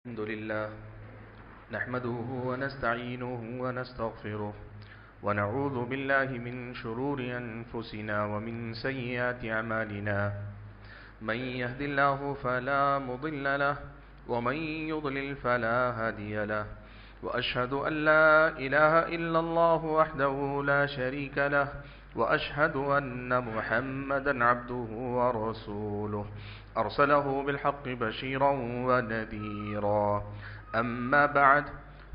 الحمد لله نحمده ونستعينه ونستغفره ونعوذ بالله من شرور أنفسنا ومن سيئات أعمالنا من يهد الله فلا مضل له ومن يضلل فلا هادي له وأشهد أن لا إله إلا الله وحده لا شريك له وأشهد أن محمدا عبده ورسوله أرسله بالحق بشيرا ونذيرا أما بعد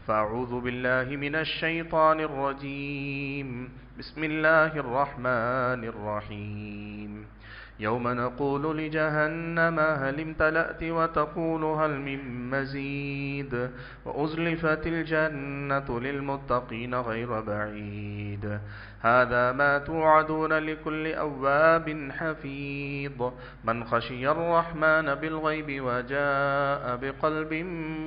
فأعوذ بالله من الشيطان الرجيم بسم الله الرحمن الرحيم يوم نقول لجهنم هل امتلأت وتقول هل من مزيد وأزلفت الجنة للمتقين غير بعيد هذا ما توعدون لكل أواب حفيظ من خشي الرحمن بالغيب وجاء بقلب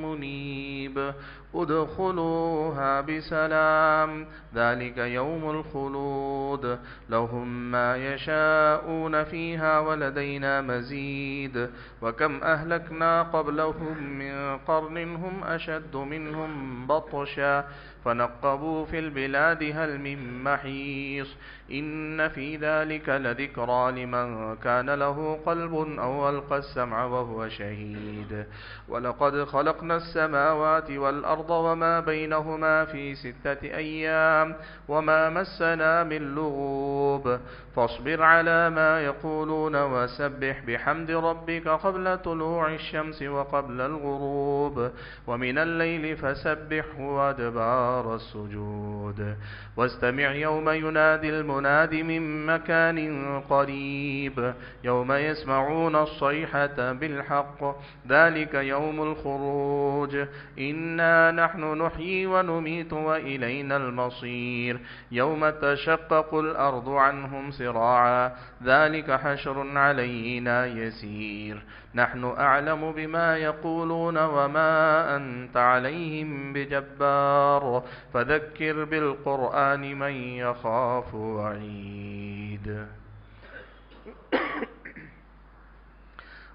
منيب ادخلوها بسلام ذلك يوم الخلود لهم ما يشاءون فيها ولدينا مزيد وكم أهلكنا قبلهم من قرن هم أشد منهم بطشا فنقبوا في البلاد هل من محيص إن في ذلك لذكرى لمن كان له قلب أو ألقى السمع وهو شهيد ولقد خلقنا السماوات والأرض وما بينهما في 6 أيام وما مسنا من لغوب فاصبر على ما يقولون وسبح بحمد ربك قبل طلوع الشمس وقبل الغروب ومن الليل فسبحه وأدبار السجود واستمع يوم ينادي المناد من مكان قريب يوم يسمعون الصيحة بالحق ذلك يوم الخروج إنا نحن نحيي ونميت وإلينا المصير يوم تشقق الأرض عنهم سراعا ذلك حشر علينا يسير نحن أعلم بما يقولون وما أنت عليهم بجبار فذكر بالقرآن من يخاف وعيد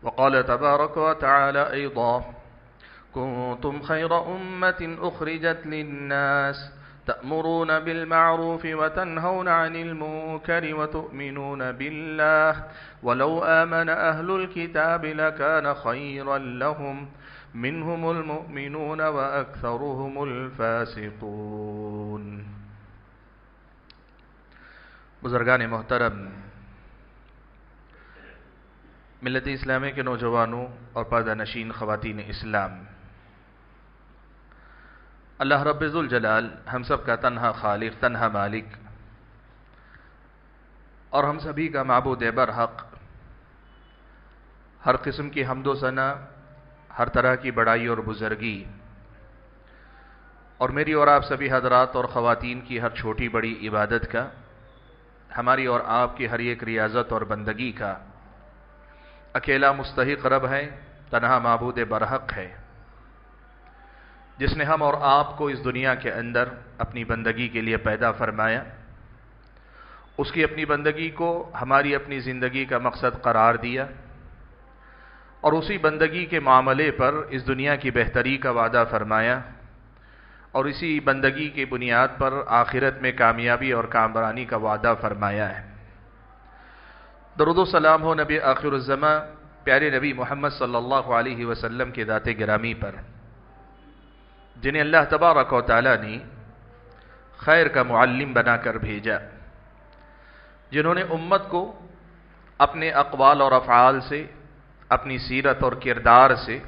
وقال تبارك وتعالى أيضا كنتم خير أمة أخرجت للناس تأمرون بالمعروف وتنهون عن المنكر وتؤمنون بالله ولو آمن أهل الكتاب لكان خيرا لهم منهم المؤمنون وأكثرهم الفاسقون. بزرگان محترم، ملت اسلامی کے نوجوانوں اور پردہ نشین خواتین اسلام، اللہ رب ذوالجلال ہم سب کا تنہا خالق، تنہا مالک اور ہم سبھی کا معبود برحق، ہر قسم کی حمد و ثنا، ہر طرح کی بڑائی اور بزرگی، اور میری اور آپ سبھی حضرات اور خواتین کی ہر چھوٹی بڑی عبادت کا، ہماری اور آپ کی ہر ایک ریاضت اور بندگی کا اکیلا مستحق رب ہے، تنہا معبود برحق ہے، جس نے ہم اور آپ کو اس دنیا کے اندر اپنی بندگی کے لیے پیدا فرمایا، اس کی اپنی بندگی کو ہماری اپنی زندگی کا مقصد قرار دیا، اور اسی بندگی کے معاملے پر اس دنیا کی بہتری کا وعدہ فرمایا، اور اسی بندگی کی بنیاد پر آخرت میں کامیابی اور کامرانی کا وعدہ فرمایا ہے۔ درود و سلام ہو نبی آخر الزماں پیارے نبی محمد صلی اللہ علیہ وسلم کے ذات گرامی پر، جنہیں اللہ تبارک و تعالی نے خیر کا معلم بنا کر بھیجا، جنہوں نے امت کو اپنے اقوال اور افعال سے، اپنی سیرت اور کردار سے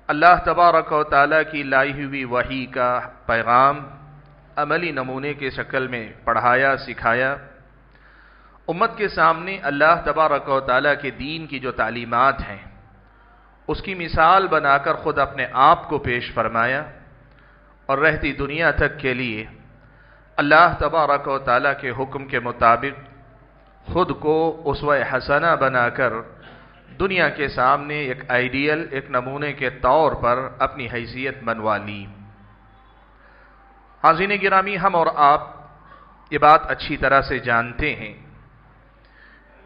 اللہ تبارک و تعالی کی لائی ہوئی وحی کا پیغام عملی نمونے کے شکل میں پڑھایا، سکھایا، امت کے سامنے اللہ تبارک و تعالی کے دین کی جو تعلیمات ہیں اس کی مثال بنا کر خود اپنے آپ کو پیش فرمایا، اور رہتی دنیا تک کے لیے اللہ تبارک و تعالی کے حکم کے مطابق خود کو اسوہ حسنہ بنا کر دنیا کے سامنے ایک آئیڈیل، ایک نمونے کے طور پر اپنی حیثیت منوا لی۔ حاضرین گرامی، ہم اور آپ یہ بات اچھی طرح سے جانتے ہیں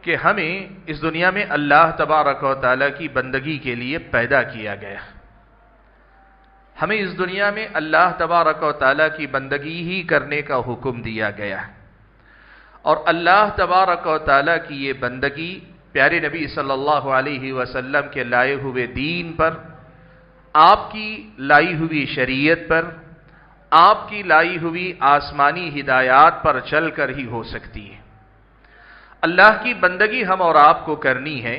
کہ ہمیں اس دنیا میں اللہ تبارک و تعالیٰ کی بندگی کے لیے پیدا کیا گیا، ہمیں اس دنیا میں اللہ تبارک و تعالیٰ کی بندگی ہی کرنے کا حکم دیا گیا ہے، اور اللہ تبارک و تعالیٰ کی یہ بندگی پیارے نبی صلی اللہ علیہ وسلم کے لائے ہوئے دین پر، آپ کی لائی ہوئی شریعت پر، آپ کی لائی ہوئی آسمانی ہدایات پر چل کر ہی ہو سکتی ہے۔ اللہ کی بندگی ہم اور آپ کو کرنی ہے،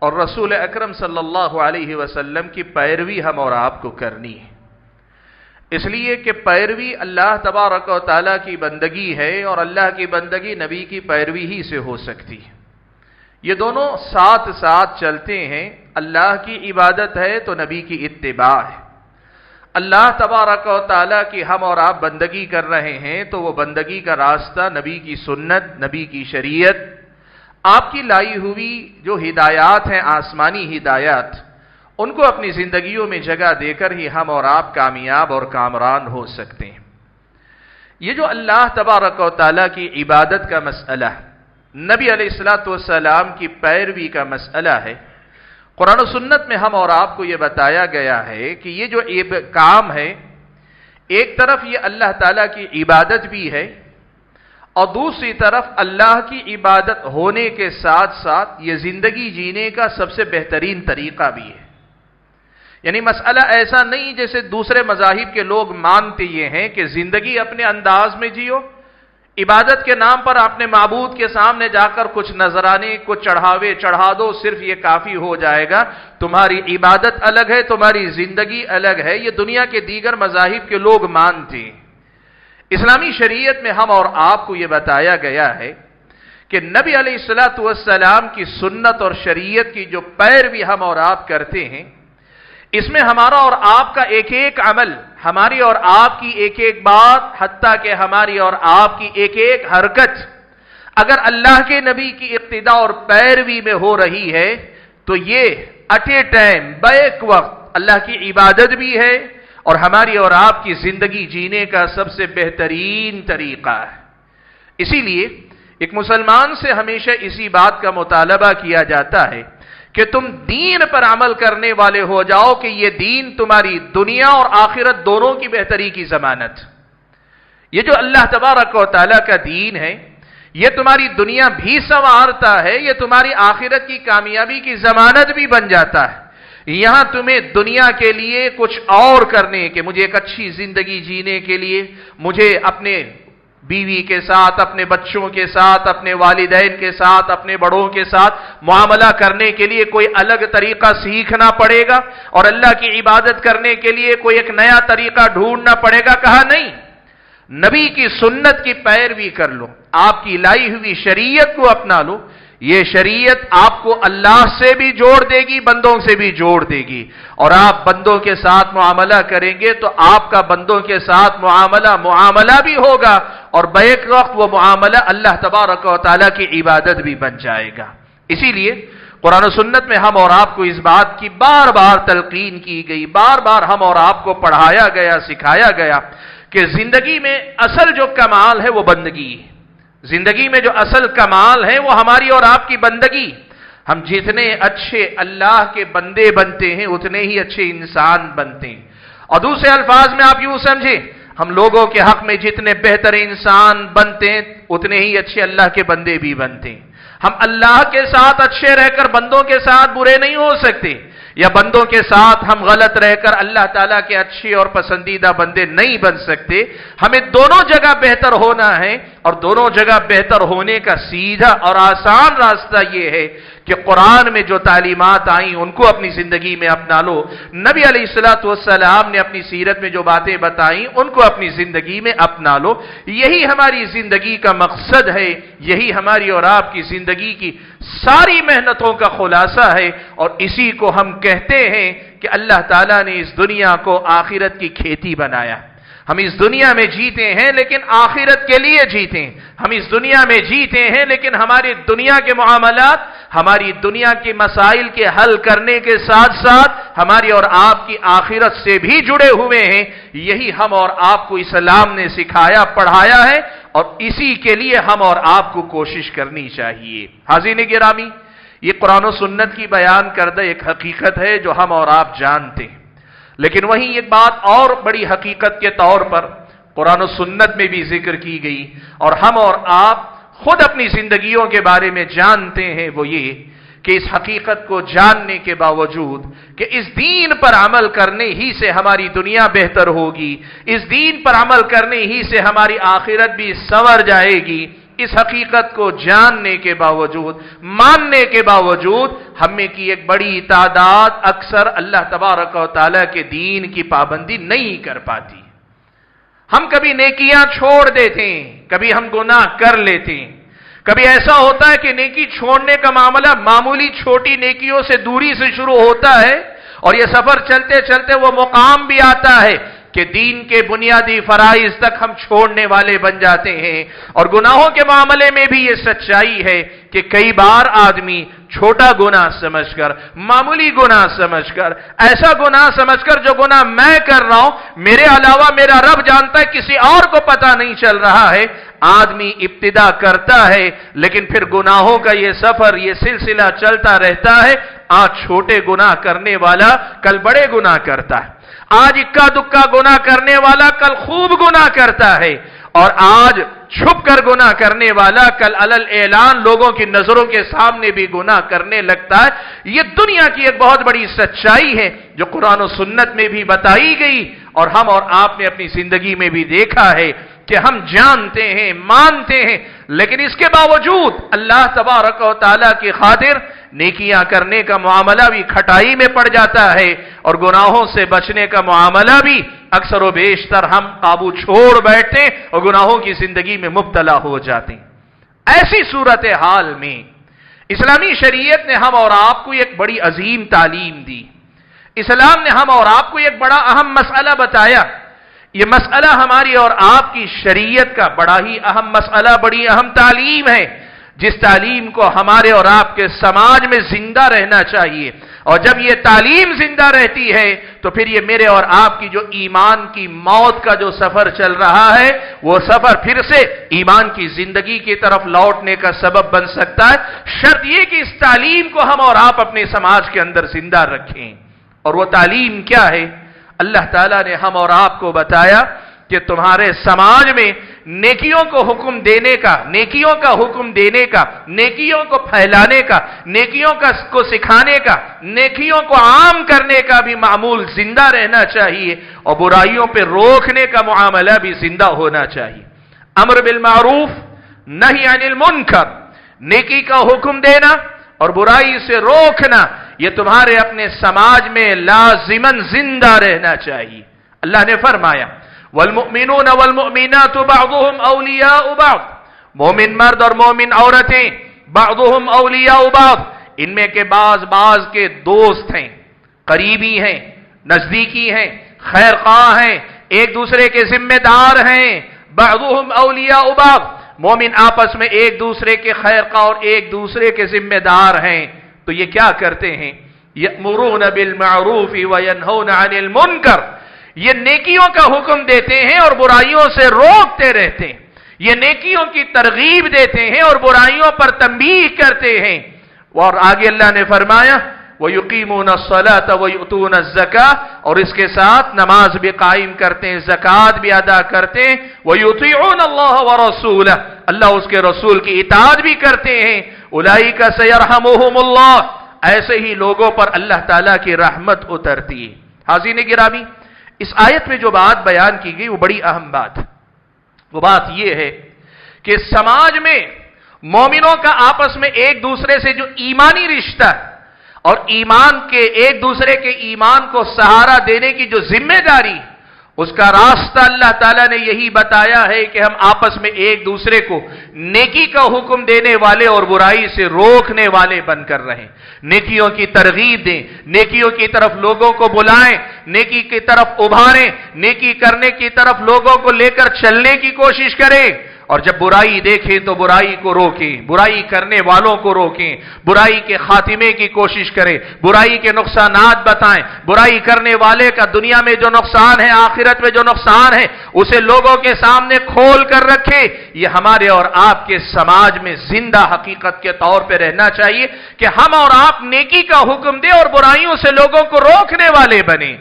اور رسول اکرم صلی اللہ علیہ وسلم کی پیروی ہم اور آپ کو کرنی ہے، اس لیے کہ پیروی اللہ تبارک و تعالیٰ کی بندگی ہے، اور اللہ کی بندگی نبی کی پیروی ہی سے ہو سکتی ہے۔ یہ دونوں ساتھ ساتھ چلتے ہیں۔ اللہ کی عبادت ہے تو نبی کی اتباع ہے۔ اللہ تبارک و تعالیٰ کی ہم اور آپ بندگی کر رہے ہیں تو وہ بندگی کا راستہ نبی کی سنت، نبی کی شریعت، آپ کی لائی ہوئی جو ہدایات ہیں، آسمانی ہدایات، ان کو اپنی زندگیوں میں جگہ دے کر ہی ہم اور آپ کامیاب اور کامران ہو سکتے ہیں۔ یہ جو اللہ تبارک و تعالیٰ کی عبادت کا مسئلہ، نبی علیہ السلام کی پیروی کا مسئلہ ہے، قرآن و سنت میں ہم اور آپ کو یہ بتایا گیا ہے کہ یہ جو کام ہے، ایک طرف یہ اللہ تعالیٰ کی عبادت بھی ہے، اور دوسری طرف اللہ کی عبادت ہونے کے ساتھ ساتھ یہ زندگی جینے کا سب سے بہترین طریقہ بھی ہے۔ یعنی مسئلہ ایسا نہیں جیسے دوسرے مذاہب کے لوگ مانتے یہ ہیں کہ زندگی اپنے انداز میں جیو، عبادت کے نام پر اپنے معبود کے سامنے جا کر کچھ نذرانے، کچھ چڑھاوے چڑھا دو، صرف یہ کافی ہو جائے گا، تمہاری عبادت الگ ہے، تمہاری زندگی الگ ہے۔ یہ دنیا کے دیگر مذاہب کے لوگ مانتے ہیں۔ اسلامی شریعت میں ہم اور آپ کو یہ بتایا گیا ہے کہ نبی علیہ السلام کی سنت اور شریعت کی جو پیروی ہم اور آپ کرتے ہیں، اس میں ہمارا اور آپ کا ایک ایک عمل، ہماری اور آپ کی ایک ایک بات، حتیٰ کہ ہماری اور آپ کی ایک ایک حرکت اگر اللہ کے نبی کی اقتداء اور پیروی میں ہو رہی ہے تو یہ ایٹ اے ٹائم، بیک وقت اللہ کی عبادت بھی ہے اور ہماری اور آپ کی زندگی جینے کا سب سے بہترین طریقہ ہے۔ اسی لیے ایک مسلمان سے ہمیشہ اسی بات کا مطالبہ کیا جاتا ہے کہ تم دین پر عمل کرنے والے ہو جاؤ کہ یہ دین تمہاری دنیا اور آخرت دونوں کی بہتری کی ضمانت۔ یہ جو اللہ تبارک و تعالیٰ کا دین ہے، یہ تمہاری دنیا بھی سنوارتا ہے، یہ تمہاری آخرت کی کامیابی کی ضمانت بھی بن جاتا ہے۔ یہاں تمہیں دنیا کے لیے کچھ اور کرنے کہ مجھے ایک اچھی زندگی جینے کے لیے مجھے اپنے بیوی کے ساتھ، اپنے بچوں کے ساتھ، اپنے والدین کے ساتھ، اپنے بڑوں کے ساتھ معاملہ کرنے کے لیے کوئی الگ طریقہ سیکھنا پڑے گا، اور اللہ کی عبادت کرنے کے لیے کوئی ایک نیا طریقہ ڈھونڈنا پڑے گا۔ کہا نہیں، نبی کی سنت کی پیروی کر لو، آپ کی لائی ہوئی شریعت کو اپنا لو۔ یہ شریعت آپ کو اللہ سے بھی جوڑ دے گی، بندوں سے بھی جوڑ دے گی، اور آپ بندوں کے ساتھ معاملہ کریں گے تو آپ کا بندوں کے ساتھ معاملہ بھی ہوگا، اور بیک وقت وہ معاملہ اللہ تبارک و تعالیٰ کی عبادت بھی بن جائے گا۔ اسی لیے قرآن و سنت میں ہم اور آپ کو اس بات کی بار بار تلقین کی گئی، بار بار ہم اور آپ کو پڑھایا گیا، سکھایا گیا کہ زندگی میں اصل جو کمال ہے وہ بندگی ہے۔ زندگی میں جو اصل کمال ہے وہ ہماری اور آپ کی بندگی۔ ہم جتنے اچھے اللہ کے بندے بنتے ہیں اتنے ہی اچھے انسان بنتے ہیں، اور دوسرے الفاظ میں آپ یوں سمجھیں، ہم لوگوں کے حق میں جتنے بہتر انسان بنتے ہیں اتنے ہی اچھے اللہ کے بندے بھی بنتے ہیں۔ ہم اللہ کے ساتھ اچھے رہ کر بندوں کے ساتھ برے نہیں ہو سکتے، یا بندوں کے ساتھ ہم غلط رہ کر اللہ تعالیٰ کے اچھے اور پسندیدہ بندے نہیں بن سکتے۔ ہمیں دونوں جگہ بہتر ہونا ہے، اور دونوں جگہ بہتر ہونے کا سیدھا اور آسان راستہ یہ ہے کہ قرآن میں جو تعلیمات آئیں ان کو اپنی زندگی میں اپنا لو، نبی علیہ السلام نے اپنی سیرت میں جو باتیں بتائیں ان کو اپنی زندگی میں اپنا لو۔ یہی ہماری زندگی کا مقصد ہے، یہی ہماری اور آپ کی زندگی کی ساری محنتوں کا خلاصہ ہے، اور اسی کو ہم کہتے ہیں کہ اللہ تعالیٰ نے اس دنیا کو آخرت کی کھیتی بنایا۔ ہم اس دنیا میں جیتے ہیں لیکن آخرت کے لیے جیتے ہیں۔ ہم اس دنیا میں جیتے ہیں لیکن ہماری دنیا کے معاملات، ہماری دنیا کے مسائل کے حل کرنے کے ساتھ ساتھ ہماری اور آپ کی آخرت سے بھی جڑے ہوئے ہیں۔ یہی ہم اور آپ کو اسلام نے سکھایا، پڑھایا ہے، اور اسی کے لیے ہم اور آپ کو کوشش کرنی چاہیے۔ حاضرین گرامی، یہ قرآن و سنت کی بیان کردہ ایک حقیقت ہے جو ہم اور آپ جانتے ہیں۔ لیکن وہیں ایک بات اور بڑی حقیقت کے طور پر قرآن و سنت میں بھی ذکر کی گئی اور ہم اور آپ خود اپنی زندگیوں کے بارے میں جانتے ہیں، وہ یہ کہ اس حقیقت کو جاننے کے باوجود کہ اس دین پر عمل کرنے ہی سے ہماری دنیا بہتر ہوگی، اس دین پر عمل کرنے ہی سے ہماری آخرت بھی سنور جائے گی، اس حقیقت کو جاننے کے باوجود، ماننے کے باوجود ہم میں کی ایک بڑی تعداد اکثر اللہ تبارک و تعالیٰ کے دین کی پابندی نہیں کر پاتی۔ ہم کبھی نیکیاں چھوڑ دیتے ہیں، کبھی ہم گناہ کر لیتے ہیں، کبھی ایسا ہوتا ہے کہ نیکی چھوڑنے کا معاملہ معمولی چھوٹی نیکیوں سے دوری سے شروع ہوتا ہے اور یہ سفر چلتے چلتے وہ مقام بھی آتا ہے کہ دین کے بنیادی فرائض تک ہم چھوڑنے والے بن جاتے ہیں۔ اور گناہوں کے معاملے میں بھی یہ سچائی ہے کہ کئی بار آدمی چھوٹا گناہ سمجھ کر، معمولی گناہ سمجھ کر، ایسا گناہ سمجھ کر جو گناہ میں کر رہا ہوں میرے علاوہ میرا رب جانتا ہے، کسی اور کو پتہ نہیں چل رہا ہے، آدمی ابتدا کرتا ہے، لیکن پھر گناہوں کا یہ سفر، یہ سلسلہ چلتا رہتا ہے۔ آج چھوٹے گناہ کرنے والا کل بڑے گناہ کرتا ہے، آج اکا دکا گناہ کرنے والا کل خوب گناہ کرتا ہے، اور آج چھپ کر گناہ کرنے والا کل علل اعلان لوگوں کی نظروں کے سامنے بھی گناہ کرنے لگتا ہے۔ یہ دنیا کی ایک بہت بڑی سچائی ہے جو قرآن و سنت میں بھی بتائی گئی اور ہم اور آپ نے اپنی زندگی میں بھی دیکھا ہے کہ ہم جانتے ہیں، مانتے ہیں، لیکن اس کے باوجود اللہ تبارک و تعالیٰ کی خاطر نیکیاں کرنے کا معاملہ بھی کھٹائی میں پڑ جاتا ہے اور گناہوں سے بچنے کا معاملہ بھی اکثر و بیشتر ہم قابو چھوڑ بیٹھتے ہیں اور گناہوں کی زندگی میں مبتلا ہو جاتے ہیں۔ ایسی صورتحال میں اسلامی شریعت نے ہم اور آپ کو ایک بڑی عظیم تعلیم دی۔ اسلام نے ہم اور آپ کو ایک بڑا اہم مسئلہ بتایا۔ یہ مسئلہ ہماری اور آپ کی شریعت کا بڑا ہی اہم مسئلہ، بڑی اہم تعلیم ہے، جس تعلیم کو ہمارے اور آپ کے سماج میں زندہ رہنا چاہیے۔ اور جب یہ تعلیم زندہ رہتی ہے تو پھر یہ میرے اور آپ کی جو ایمان کی موت کا جو سفر چل رہا ہے وہ سفر پھر سے ایمان کی زندگی کی طرف لوٹنے کا سبب بن سکتا ہے، شرط یہ کہ اس تعلیم کو ہم اور آپ اپنے سماج کے اندر زندہ رکھیں۔ اور وہ تعلیم کیا ہے؟ اللہ تعالیٰ نے ہم اور آپ کو بتایا کہ تمہارے سماج میں نیکیوں کو حکم دینے کا، نیکیوں کا حکم دینے کا، نیکیوں کو پھیلانے کا، نیکیوں کو سکھانے کا، نیکیوں کو عام کرنے کا بھی معمول زندہ رہنا چاہیے اور برائیوں پہ روکنے کا معاملہ بھی زندہ ہونا چاہیے۔ امر بالمعروف نہی عن المنکر، نیکی کا حکم دینا اور برائی سے روکنا، یہ تمہارے اپنے سماج میں لازماً زندہ رہنا چاہیے۔ اللہ نے فرمایا والمؤمنون والمؤمنات بعضهم اولیاء بعض، مومن مرد اور مومن عورتیں بعضهم اولیاء بعض، ان میں کے بعض کے دوست ہیں، قریبی ہیں، نزدیکی ہیں، خیر خواہ ہیں، ایک دوسرے کے ذمہ دار ہیں۔ بعضهم اولیاء بعض، مومن آپس میں ایک دوسرے کے خیر خواہ اور ایک دوسرے کے ذمہ دار ہیں۔ تو یہ کیا کرتے ہیں؟ یأمرون بالمعروف وینہون عن المنکر، یہ نیکیوں کا حکم دیتے ہیں اور برائیوں سے روکتے رہتے ہیں، یہ نیکیوں کی ترغیب دیتے ہیں اور برائیوں پر تنبیہ کرتے ہیں۔ اور آگے اللہ نے فرمایا وَيُقِيمُونَ الصَّلَاةَ وَيُؤْتُونَ الزَّكَاةَ، اور اس کے ساتھ نماز بھی قائم کرتے ہیں، زکوٰۃ بھی ادا کرتے ہیں، وَيُطِيعُونَ اللَّهَ وَرَسُولَهُ، اللہ اس کے رسول کی اطاعت بھی کرتے ہیں، اولئک سیرحمهم اللہ، ایسے ہی لوگوں پر اللہ تعالیٰ کی رحمت اترتی ہے۔ حاضرین گرامی، اس آیت میں جو بات بیان کی گئی وہ بڑی اہم بات، وہ بات یہ ہے کہ سماج میں مومنوں کا آپس میں ایک دوسرے سے جو ایمانی رشتہ اور ایمان کے ایک دوسرے کے ایمان کو سہارا دینے کی جو ذمہ داری، اس کا راستہ اللہ تعالیٰ نے یہی بتایا ہے کہ ہم آپس میں ایک دوسرے کو نیکی کا حکم دینے والے اور برائی سے روکنے والے بن کر رہیں، نیکیوں کی ترغیب دیں، نیکیوں کی طرف لوگوں کو بلائیں، نیکی کی طرف ابھاریں، نیکی کرنے کی طرف لوگوں کو لے کر چلنے کی کوشش کریں، اور جب برائی دیکھیں تو برائی کو روکیں، برائی کرنے والوں کو روکیں، برائی کے خاتمے کی کوشش کریں، برائی کے نقصانات بتائیں، برائی کرنے والے کا دنیا میں جو نقصان ہے، آخرت میں جو نقصان ہے، اسے لوگوں کے سامنے کھول کر رکھیں۔ یہ ہمارے اور آپ کے سماج میں زندہ حقیقت کے طور پہ رہنا چاہیے کہ ہم اور آپ نیکی کا حکم دیں اور برائیوں سے لوگوں کو روکنے والے بنیں۔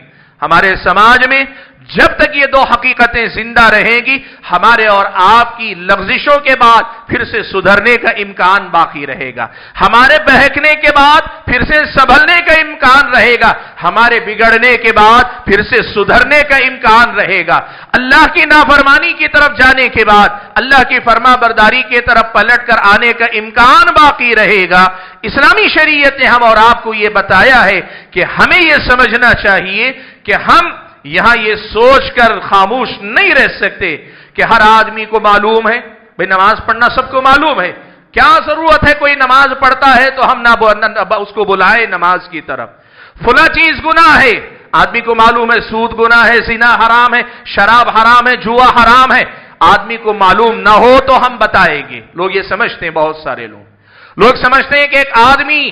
ہمارے سماج میں جب تک یہ دو حقیقتیں زندہ رہیں گی، ہمارے اور آپ کی لغزشوں کے بعد پھر سے سدھرنے کا امکان باقی رہے گا، ہمارے بہکنے کے بعد پھر سے سنبھلنے کا امکان رہے گا، ہمارے بگڑنے کے بعد پھر سے سدھرنے کا امکان رہے گا، اللہ کی نافرمانی کی طرف جانے کے بعد اللہ کی فرما برداری کی طرف پلٹ کر آنے کا امکان باقی رہے گا۔ اسلامی شریعت نے ہم اور آپ کو یہ بتایا ہے کہ ہمیں یہ سمجھنا چاہیے کہ ہم یہاں یہ سوچ کر خاموش نہیں رہ سکتے کہ ہر آدمی کو معلوم ہے، بھئی نماز پڑھنا سب کو معلوم ہے، کیا ضرورت ہے کوئی نماز پڑھتا ہے تو ہم نہ اس کو بلائیں نماز کی طرف، فلاں چیز گناہ ہے، آدمی کو معلوم ہے سود گناہ ہے، زنا حرام ہے، شراب حرام ہے، جوا حرام ہے، آدمی کو معلوم نہ ہو تو ہم بتائیں گے۔ لوگ یہ سمجھتے ہیں، بہت سارے لوگ سمجھتے ہیں کہ ایک آدمی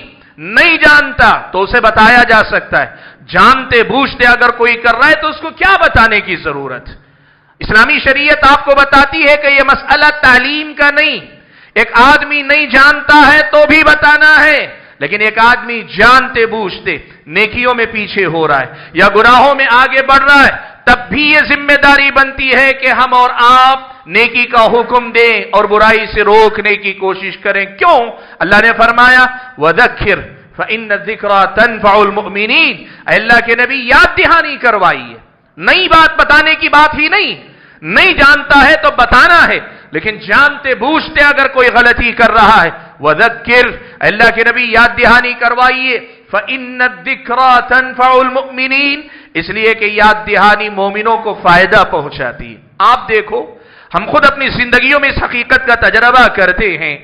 نہیں جانتا تو اسے بتایا جا سکتا ہے، جانتے بوجھتے اگر کوئی کر رہا ہے تو اس کو کیا بتانے کی ضرورت؟ اسلامی شریعت آپ کو بتاتی ہے کہ یہ مسئلہ تعلیم کا نہیں، ایک آدمی نہیں جانتا ہے تو بھی بتانا ہے، لیکن ایک آدمی جانتے بوجھتے نیکیوں میں پیچھے ہو رہا ہے یا گناہوں میں آگے بڑھ رہا ہے، تب بھی یہ ذمہ داری بنتی ہے کہ ہم اور آپ نیکی کا حکم دیں اور برائی سے روکنے کی کوشش کریں۔ کیوں؟ اللہ نے فرمایا وَذَكِّرْ فَإِنَّ الذِّكْرَى تَنفَعُ الْمُؤْمِنِينَ، اے اللہ کے نبی یاد دہانی کروائیے، نئی بات بتانے کی بات ہی نہیں جانتا ہے تو بتانا ہے، لیکن جانتے بوجھتے اگر کوئی غلطی کر رہا ہے وَذَكِّرْ، اے اللہ کے نبی یاد دہانی کروائیے، فَإِنَّ الذِّكْرَى تَنفَعُ الْمُؤْمِنِينَ، اس لیے کہ یاد دہانی مومنوں کو فائدہ پہنچاتی ہے۔ آپ دیکھو، ہم خود اپنی زندگیوں میں اس حقیقت کا تجربہ کرتے ہیں،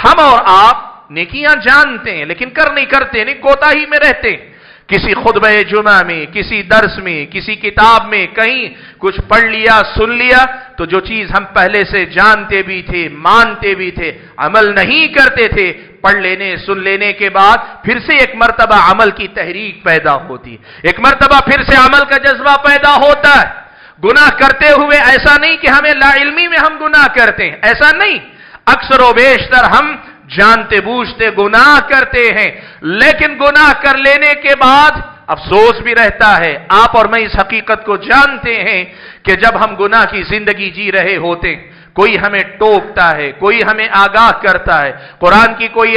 ہم اور آپ نیکیاں جانتے ہیں لیکن نہیں کرتے، کوتاہی میں رہتے ہیں، کسی خطبہ جمعہ میں، کسی درس میں، کسی کتاب میں کہیں کچھ پڑھ لیا، سن لیا، تو جو چیز ہم پہلے سے جانتے بھی تھے، مانتے بھی تھے، عمل نہیں کرتے تھے، پڑھ لینے، سن لینے کے بعد پھر سے ایک مرتبہ عمل کی تحریک پیدا ہوتی، ایک مرتبہ پھر سے عمل کا جذبہ پیدا ہوتا ہے۔ گناہ کرتے ہوئے ایسا نہیں کہ ہمیں لا علمی میں ہم گناہ کرتے ہیں، ایسا نہیں، اکثر و بیشتر ہم جانتے بوجھتے گناہ کرتے ہیں، لیکن گناہ کر لینے کے بعد افسوس بھی رہتا ہے۔ آپ اور میں اس حقیقت کو جانتے ہیں کہ جب ہم گناہ کی زندگی جی رہے ہوتے، کوئی ہمیں ٹوکتا ہے، کوئی ہمیں آگاہ کرتا ہے، قرآن کی کوئی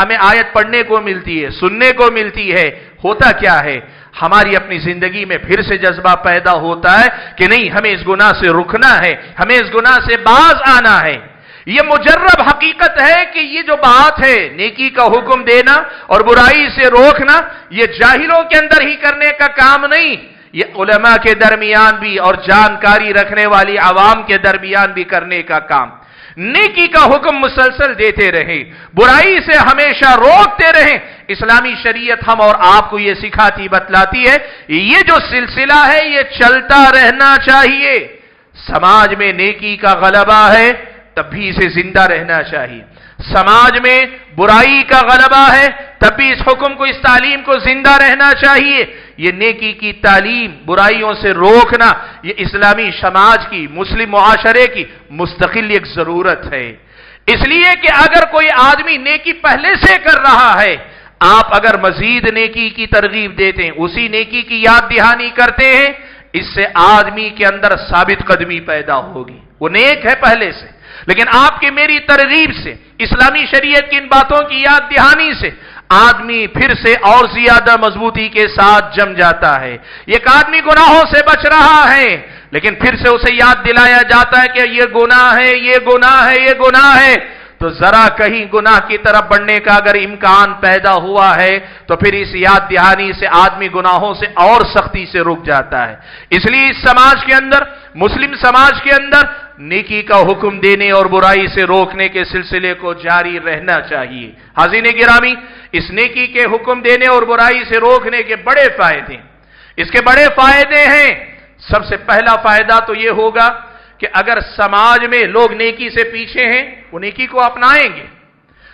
ہمیں آیت پڑھنے کو ملتی ہے، سننے کو ملتی ہے، ہوتا کیا ہے؟ ہماری اپنی زندگی میں پھر سے جذبہ پیدا ہوتا ہے کہ نہیں، ہمیں اس گناہ سے رکنا ہے، ہمیں اس گناہ سے باز آنا ہے۔ یہ مجرب حقیقت ہے کہ یہ جو بات ہے نیکی کا حکم دینا اور برائی سے روکنا، یہ جاہلوں کے اندر ہی کرنے کا کام نہیں، یہ علماء کے درمیان بھی اور جانکاری رکھنے والی عوام کے درمیان بھی کرنے کا کام۔ نیکی کا حکم مسلسل دیتے رہیں، برائی سے ہمیشہ روکتے رہیں۔ اسلامی شریعت ہم اور آپ کو یہ سکھاتی بتلاتی ہے، یہ جو سلسلہ ہے یہ چلتا رہنا چاہیے۔ سماج میں نیکی کا غلبہ ہے تب بھی اسے زندہ رہنا چاہیے، سماج میں برائی کا غلبہ ہے تب بھی اس حکم کو، اس تعلیم کو زندہ رہنا چاہیے۔ یہ نیکی کی تعلیم، برائیوں سے روکنا، یہ اسلامی سماج کی، مسلم معاشرے کی مستقل ایک ضرورت ہے۔ اس لیے کہ اگر کوئی آدمی نیکی پہلے سے کر رہا ہے، آپ اگر مزید نیکی کی ترغیب دیتے ہیں، اسی نیکی کی یاد دہانی کرتے ہیں، اس سے آدمی کے اندر ثابت قدمی پیدا ہوگی، وہ نیک ہے پہلے سے، لیکن آپ کی میری ترغیب سے، اسلامی شریعت کی ان باتوں کی یاد دہانی سے آدمی پھر سے اور زیادہ مضبوطی کے ساتھ جم جاتا ہے۔ ایک آدمی گناہوں سے بچ رہا ہے لیکن پھر سے اسے یاد دلایا جاتا ہے کہ یہ گناہ ہے، یہ گناہ ہے، یہ گناہ ہے، تو ذرا کہیں گناہ کی طرف بڑھنے کا اگر امکان پیدا ہوا ہے تو پھر اس یاد دہانی سے آدمی گناہوں سے اور سختی سے رک جاتا ہے۔ اس لیے اس سماج کے اندر، مسلم سماج کے اندر، نیکی کا حکم دینے اور برائی سے روکنے کے سلسلے کو جاری رہنا چاہیے۔ حاضرین گرامی، اس نیکی کے حکم دینے اور برائی سے روکنے کے بڑے فائدے ہیں، اس کے بڑے فائدے ہیں۔ سب سے پہلا فائدہ تو یہ ہوگا کہ اگر سماج میں لوگ نیکی سے پیچھے ہیں، وہ نیکی کو اپنائیں گے،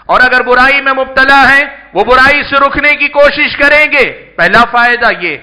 اور اگر برائی میں مبتلا ہیں، وہ برائی سے رکنے کی کوشش کریں گے، پہلا فائدہ یہ۔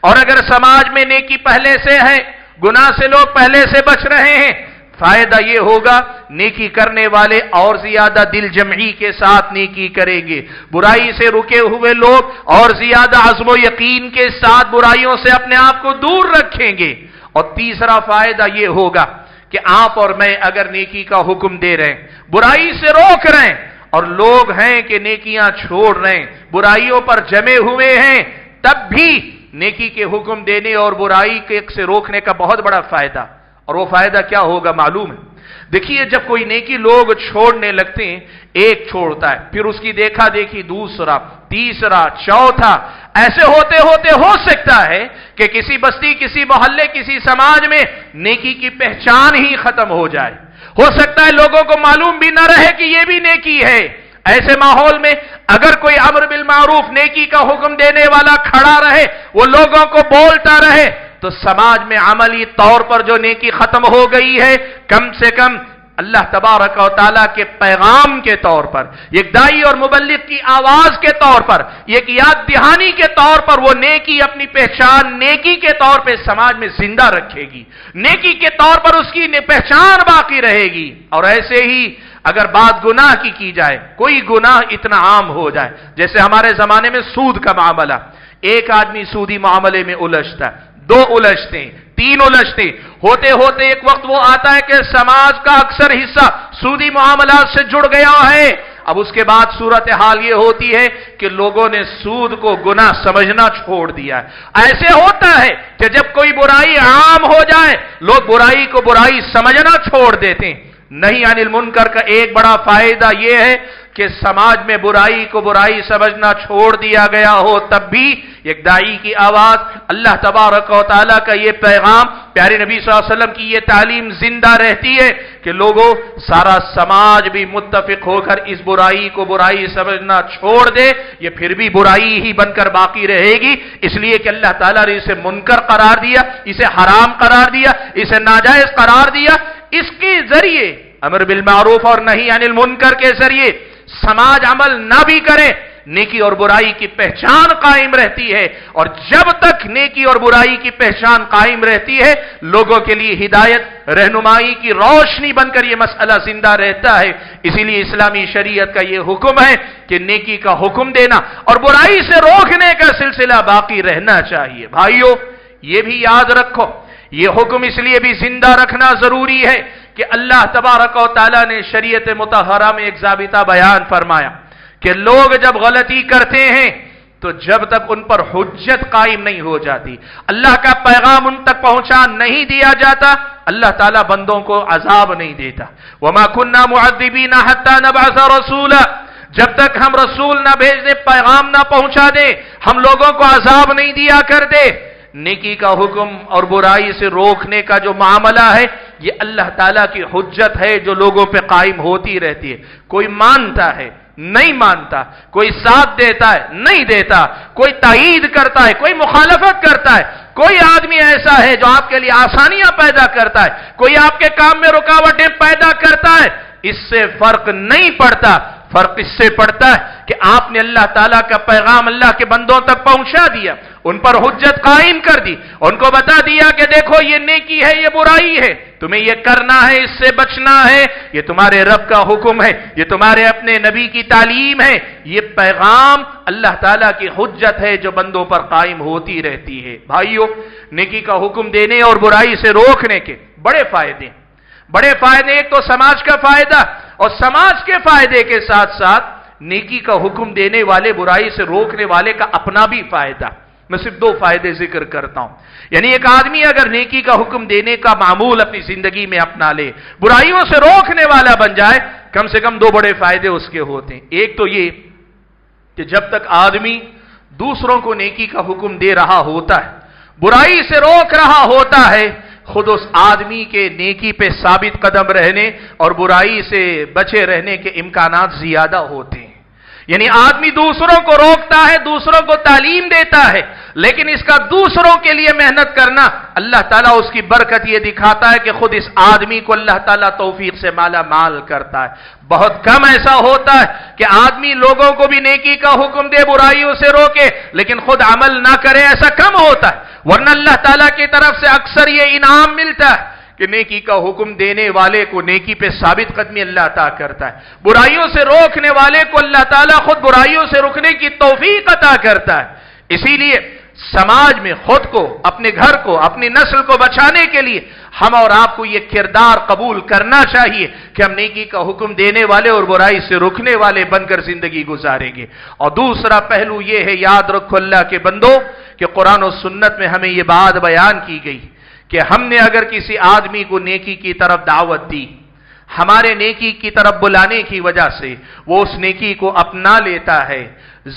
اور اگر سماج میں نیکی پہلے سے ہے، گناہ سے لوگ پہلے سے بچ رہے ہیں، فائدہ یہ ہوگا نیکی کرنے والے اور زیادہ دل جمعی کے ساتھ نیکی کریں گے، برائی سے رکے ہوئے لوگ اور زیادہ عزم و یقین کے ساتھ برائیوں سے اپنے آپ کو دور رکھیں گے۔ اور تیسرا فائدہ یہ ہوگا کہ آپ اور میں اگر نیکی کا حکم دے رہے ہیں، برائی سے روک رہے ہیں، اور لوگ ہیں کہ نیکیاں چھوڑ رہے ہیں، برائیوں پر جمے ہوئے ہیں، تب بھی نیکی کے حکم دینے اور برائی سے روکنے کا بہت بڑا فائدہ۔ اور وہ فائدہ کیا ہوگا معلوم ہے؟ دیکھیے، جب کوئی نیکی لوگ چھوڑنے لگتے ہیں، ایک چھوڑتا ہے، پھر اس کی دیکھا دیکھی دوسرا، تیسرا، چوتھا، ایسے ہوتے ہوتے ہو سکتا ہے کہ کسی بستی، کسی محلے، کسی سماج میں نیکی کی پہچان ہی ختم ہو جائے۔ ہو سکتا ہے لوگوں کو معلوم بھی نہ رہے کہ یہ بھی نیکی ہے۔ ایسے ماحول میں اگر کوئی امر بالمعروف، نیکی کا حکم دینے والا کھڑا رہے، وہ لوگوں کو بولتا رہے، تو سماج میں عملی طور پر جو نیکی ختم ہو گئی ہے، کم سے کم اللہ تبارک و تعالیٰ کے پیغام کے طور پر، ایک داعی اور مبلغ کی آواز کے طور پر، ایک یاد دہانی کے طور پر، وہ نیکی اپنی پہچان نیکی کے طور پہ سماج میں زندہ رکھے گی، نیکی کے طور پر اس کی پہچان باقی رہے گی۔ اور ایسے ہی اگر بات گناہ کی جائے، کوئی گناہ اتنا عام ہو جائے، جیسے ہمارے زمانے میں سود کا معاملہ، ایک آدمی سودی معاملے میں الجھتا ہے، دو الجھتے ہیں، تین الجھتے، ہوتے ہوتے ایک وقت وہ آتا ہے کہ سماج کا اکثر حصہ سودی معاملات سے جڑ گیا ہے۔ اب اس کے بعد صورتحال یہ ہوتی ہے کہ لوگوں نے سود کو گناہ سمجھنا چھوڑ دیا ہے۔ ایسے ہوتا ہے کہ جب کوئی برائی عام ہو جائے، لوگ برائی کو برائی سمجھنا چھوڑ دیتے ہیں۔ نہیں عن المنکر کا ایک بڑا فائدہ یہ ہے کہ سماج میں برائی کو برائی سمجھنا چھوڑ دیا گیا ہو، تب بھی ایک داعی کی آواز، اللہ تبارک و تعالیٰ کا یہ پیغام، پیارے نبی صلی اللہ علیہ وسلم کی یہ تعلیم زندہ رہتی ہے کہ لوگوں، سارا سماج بھی متفق ہو کر اس برائی کو برائی سمجھنا چھوڑ دے، یہ پھر بھی برائی ہی بن کر باقی رہے گی، اس لیے کہ اللہ تعالیٰ نے اسے منکر قرار دیا، اسے حرام قرار دیا، اسے ناجائز قرار دیا۔ اس کے ذریعے، امر بالمعروف اور نہی عن المنکر کے ذریعے، سماج عمل نہ بھی کرے، نیکی اور برائی کی پہچان قائم رہتی ہے، اور جب تک نیکی اور برائی کی پہچان قائم رہتی ہے، لوگوں کے لیے ہدایت، رہنمائی کی روشنی بن کر یہ مسئلہ زندہ رہتا ہے۔ اسی لیے اسلامی شریعت کا یہ حکم ہے کہ نیکی کا حکم دینا اور برائی سے روکنے کا سلسلہ باقی رہنا چاہیے۔ بھائیو، یہ بھی یاد رکھو، یہ حکم اس لیے بھی زندہ رکھنا ضروری ہے کہ اللہ تبارک و تعالیٰ نے شریعت مطہرہ میں ایک ضابطہ بیان فرمایا کہ لوگ جب غلطی کرتے ہیں تو جب تک ان پر حجت قائم نہیں ہو جاتی، اللہ کا پیغام ان تک پہنچا نہیں دیا جاتا، اللہ تعالیٰ بندوں کو عذاب نہیں دیتا۔ وَمَا كُنَّا مُعَذِّبِينَ حَتَّى نَبْعَثَ رَسُولًا، جب تک ہم رسول نہ بھیج دیں، پیغام نہ پہنچا دیں، ہم لوگوں کو عذاب نہیں دیا کرتے۔ نیکی کا حکم اور برائی سے روکنے کا جو معاملہ ہے، یہ اللہ تعالیٰ کی حجت ہے جو لوگوں پہ قائم ہوتی رہتی ہے۔ کوئی مانتا ہے، نہیں مانتا، کوئی ساتھ دیتا ہے، نہیں دیتا، کوئی تائید کرتا ہے، کوئی مخالفت کرتا ہے، کوئی آدمی ایسا ہے جو آپ کے لیے آسانیاں پیدا کرتا ہے، کوئی آپ کے کام میں رکاوٹیں پیدا کرتا ہے، اس سے فرق نہیں پڑتا۔ فرق اس سے پڑتا ہے کہ آپ نے اللہ تعالیٰ کا پیغام اللہ کے بندوں تک پہنچا دیا، ان پر حجت قائم کر دی، ان کو بتا دیا کہ دیکھو یہ نیکی ہے، یہ برائی ہے، تمہیں یہ کرنا ہے، اس سے بچنا ہے، یہ تمہارے رب کا حکم ہے، یہ تمہارے اپنے نبی کی تعلیم ہے۔ یہ پیغام اللہ تعالیٰ کی حجت ہے جو بندوں پر قائم ہوتی رہتی ہے۔ بھائیو، نیکی کا حکم دینے اور برائی سے روکنے کے بڑے فائدے، ایک تو سماج کا فائدہ، اور سماج کے فائدے کے ساتھ ساتھ نیکی کا حکم دینے والے، برائی سے روکنے والے کا اپنا بھی فائدہ۔ میں صرف دو فائدے ذکر کرتا ہوں۔ یعنی ایک آدمی اگر نیکی کا حکم دینے کا معمول اپنی زندگی میں اپنا لے، برائیوں سے روکنے والا بن جائے، کم سے کم دو بڑے فائدے اس کے ہوتے ہیں۔ ایک تو یہ کہ جب تک آدمی دوسروں کو نیکی کا حکم دے رہا ہوتا ہے، برائی سے روک رہا ہوتا ہے، خود اس آدمی کے نیکی پہ ثابت قدم رہنے اور برائی سے بچے رہنے کے امکانات زیادہ ہوتے ہیں۔ یعنی آدمی دوسروں کو روکتا ہے، دوسروں کو تعلیم دیتا ہے، لیکن اس کا دوسروں کے لیے محنت کرنا، اللہ تعالیٰ اس کی برکت یہ دکھاتا ہے کہ خود اس آدمی کو اللہ تعالیٰ توفیق سے مالا مال کرتا ہے۔ بہت کم ایسا ہوتا ہے کہ آدمی لوگوں کو بھی نیکی کا حکم دے، برائیوں سے روکے، لیکن خود عمل نہ کرے، ایسا کم ہوتا ہے۔ ورنہ اللہ تعالیٰ کی طرف سے اکثر یہ انعام ملتا ہے کہ نیکی کا حکم دینے والے کو نیکی پہ ثابت قدمی اللہ عطا کرتا ہے، برائیوں سے روکنے والے کو اللہ تعالیٰ خود برائیوں سے رکنے کی توفیق عطا کرتا ہے۔ اسی لیے سماج میں خود کو، اپنے گھر کو، اپنی نسل کو بچانے کے لیے ہم اور آپ کو یہ کردار قبول کرنا چاہیے کہ ہم نیکی کا حکم دینے والے اور برائی سے رکنے والے بن کر زندگی گزاریں گے۔ اور دوسرا پہلو یہ ہے، یاد رکھو اللہ کے بندو، کہ قرآن و سنت میں ہمیں یہ بات بیان کی گئی کہ ہم نے اگر کسی آدمی کو نیکی کی طرف دعوت دی، ہمارے نیکی کی طرف بلانے کی وجہ سے وہ اس نیکی کو اپنا لیتا ہے،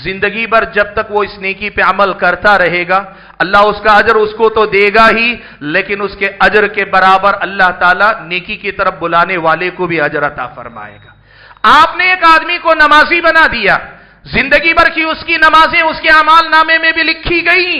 زندگی بھر جب تک وہ اس نیکی پہ عمل کرتا رہے گا، اللہ اس کا اجر اس کو تو دے گا ہی، لیکن اس کے اجر کے برابر اللہ تعالیٰ نیکی کی طرف بلانے والے کو بھی اجر عطا فرمائے گا۔ آپ نے ایک آدمی کو نمازی بنا دیا، زندگی بھر کی اس کی نمازیں اس کے اعمال نامے میں بھی لکھی گئی،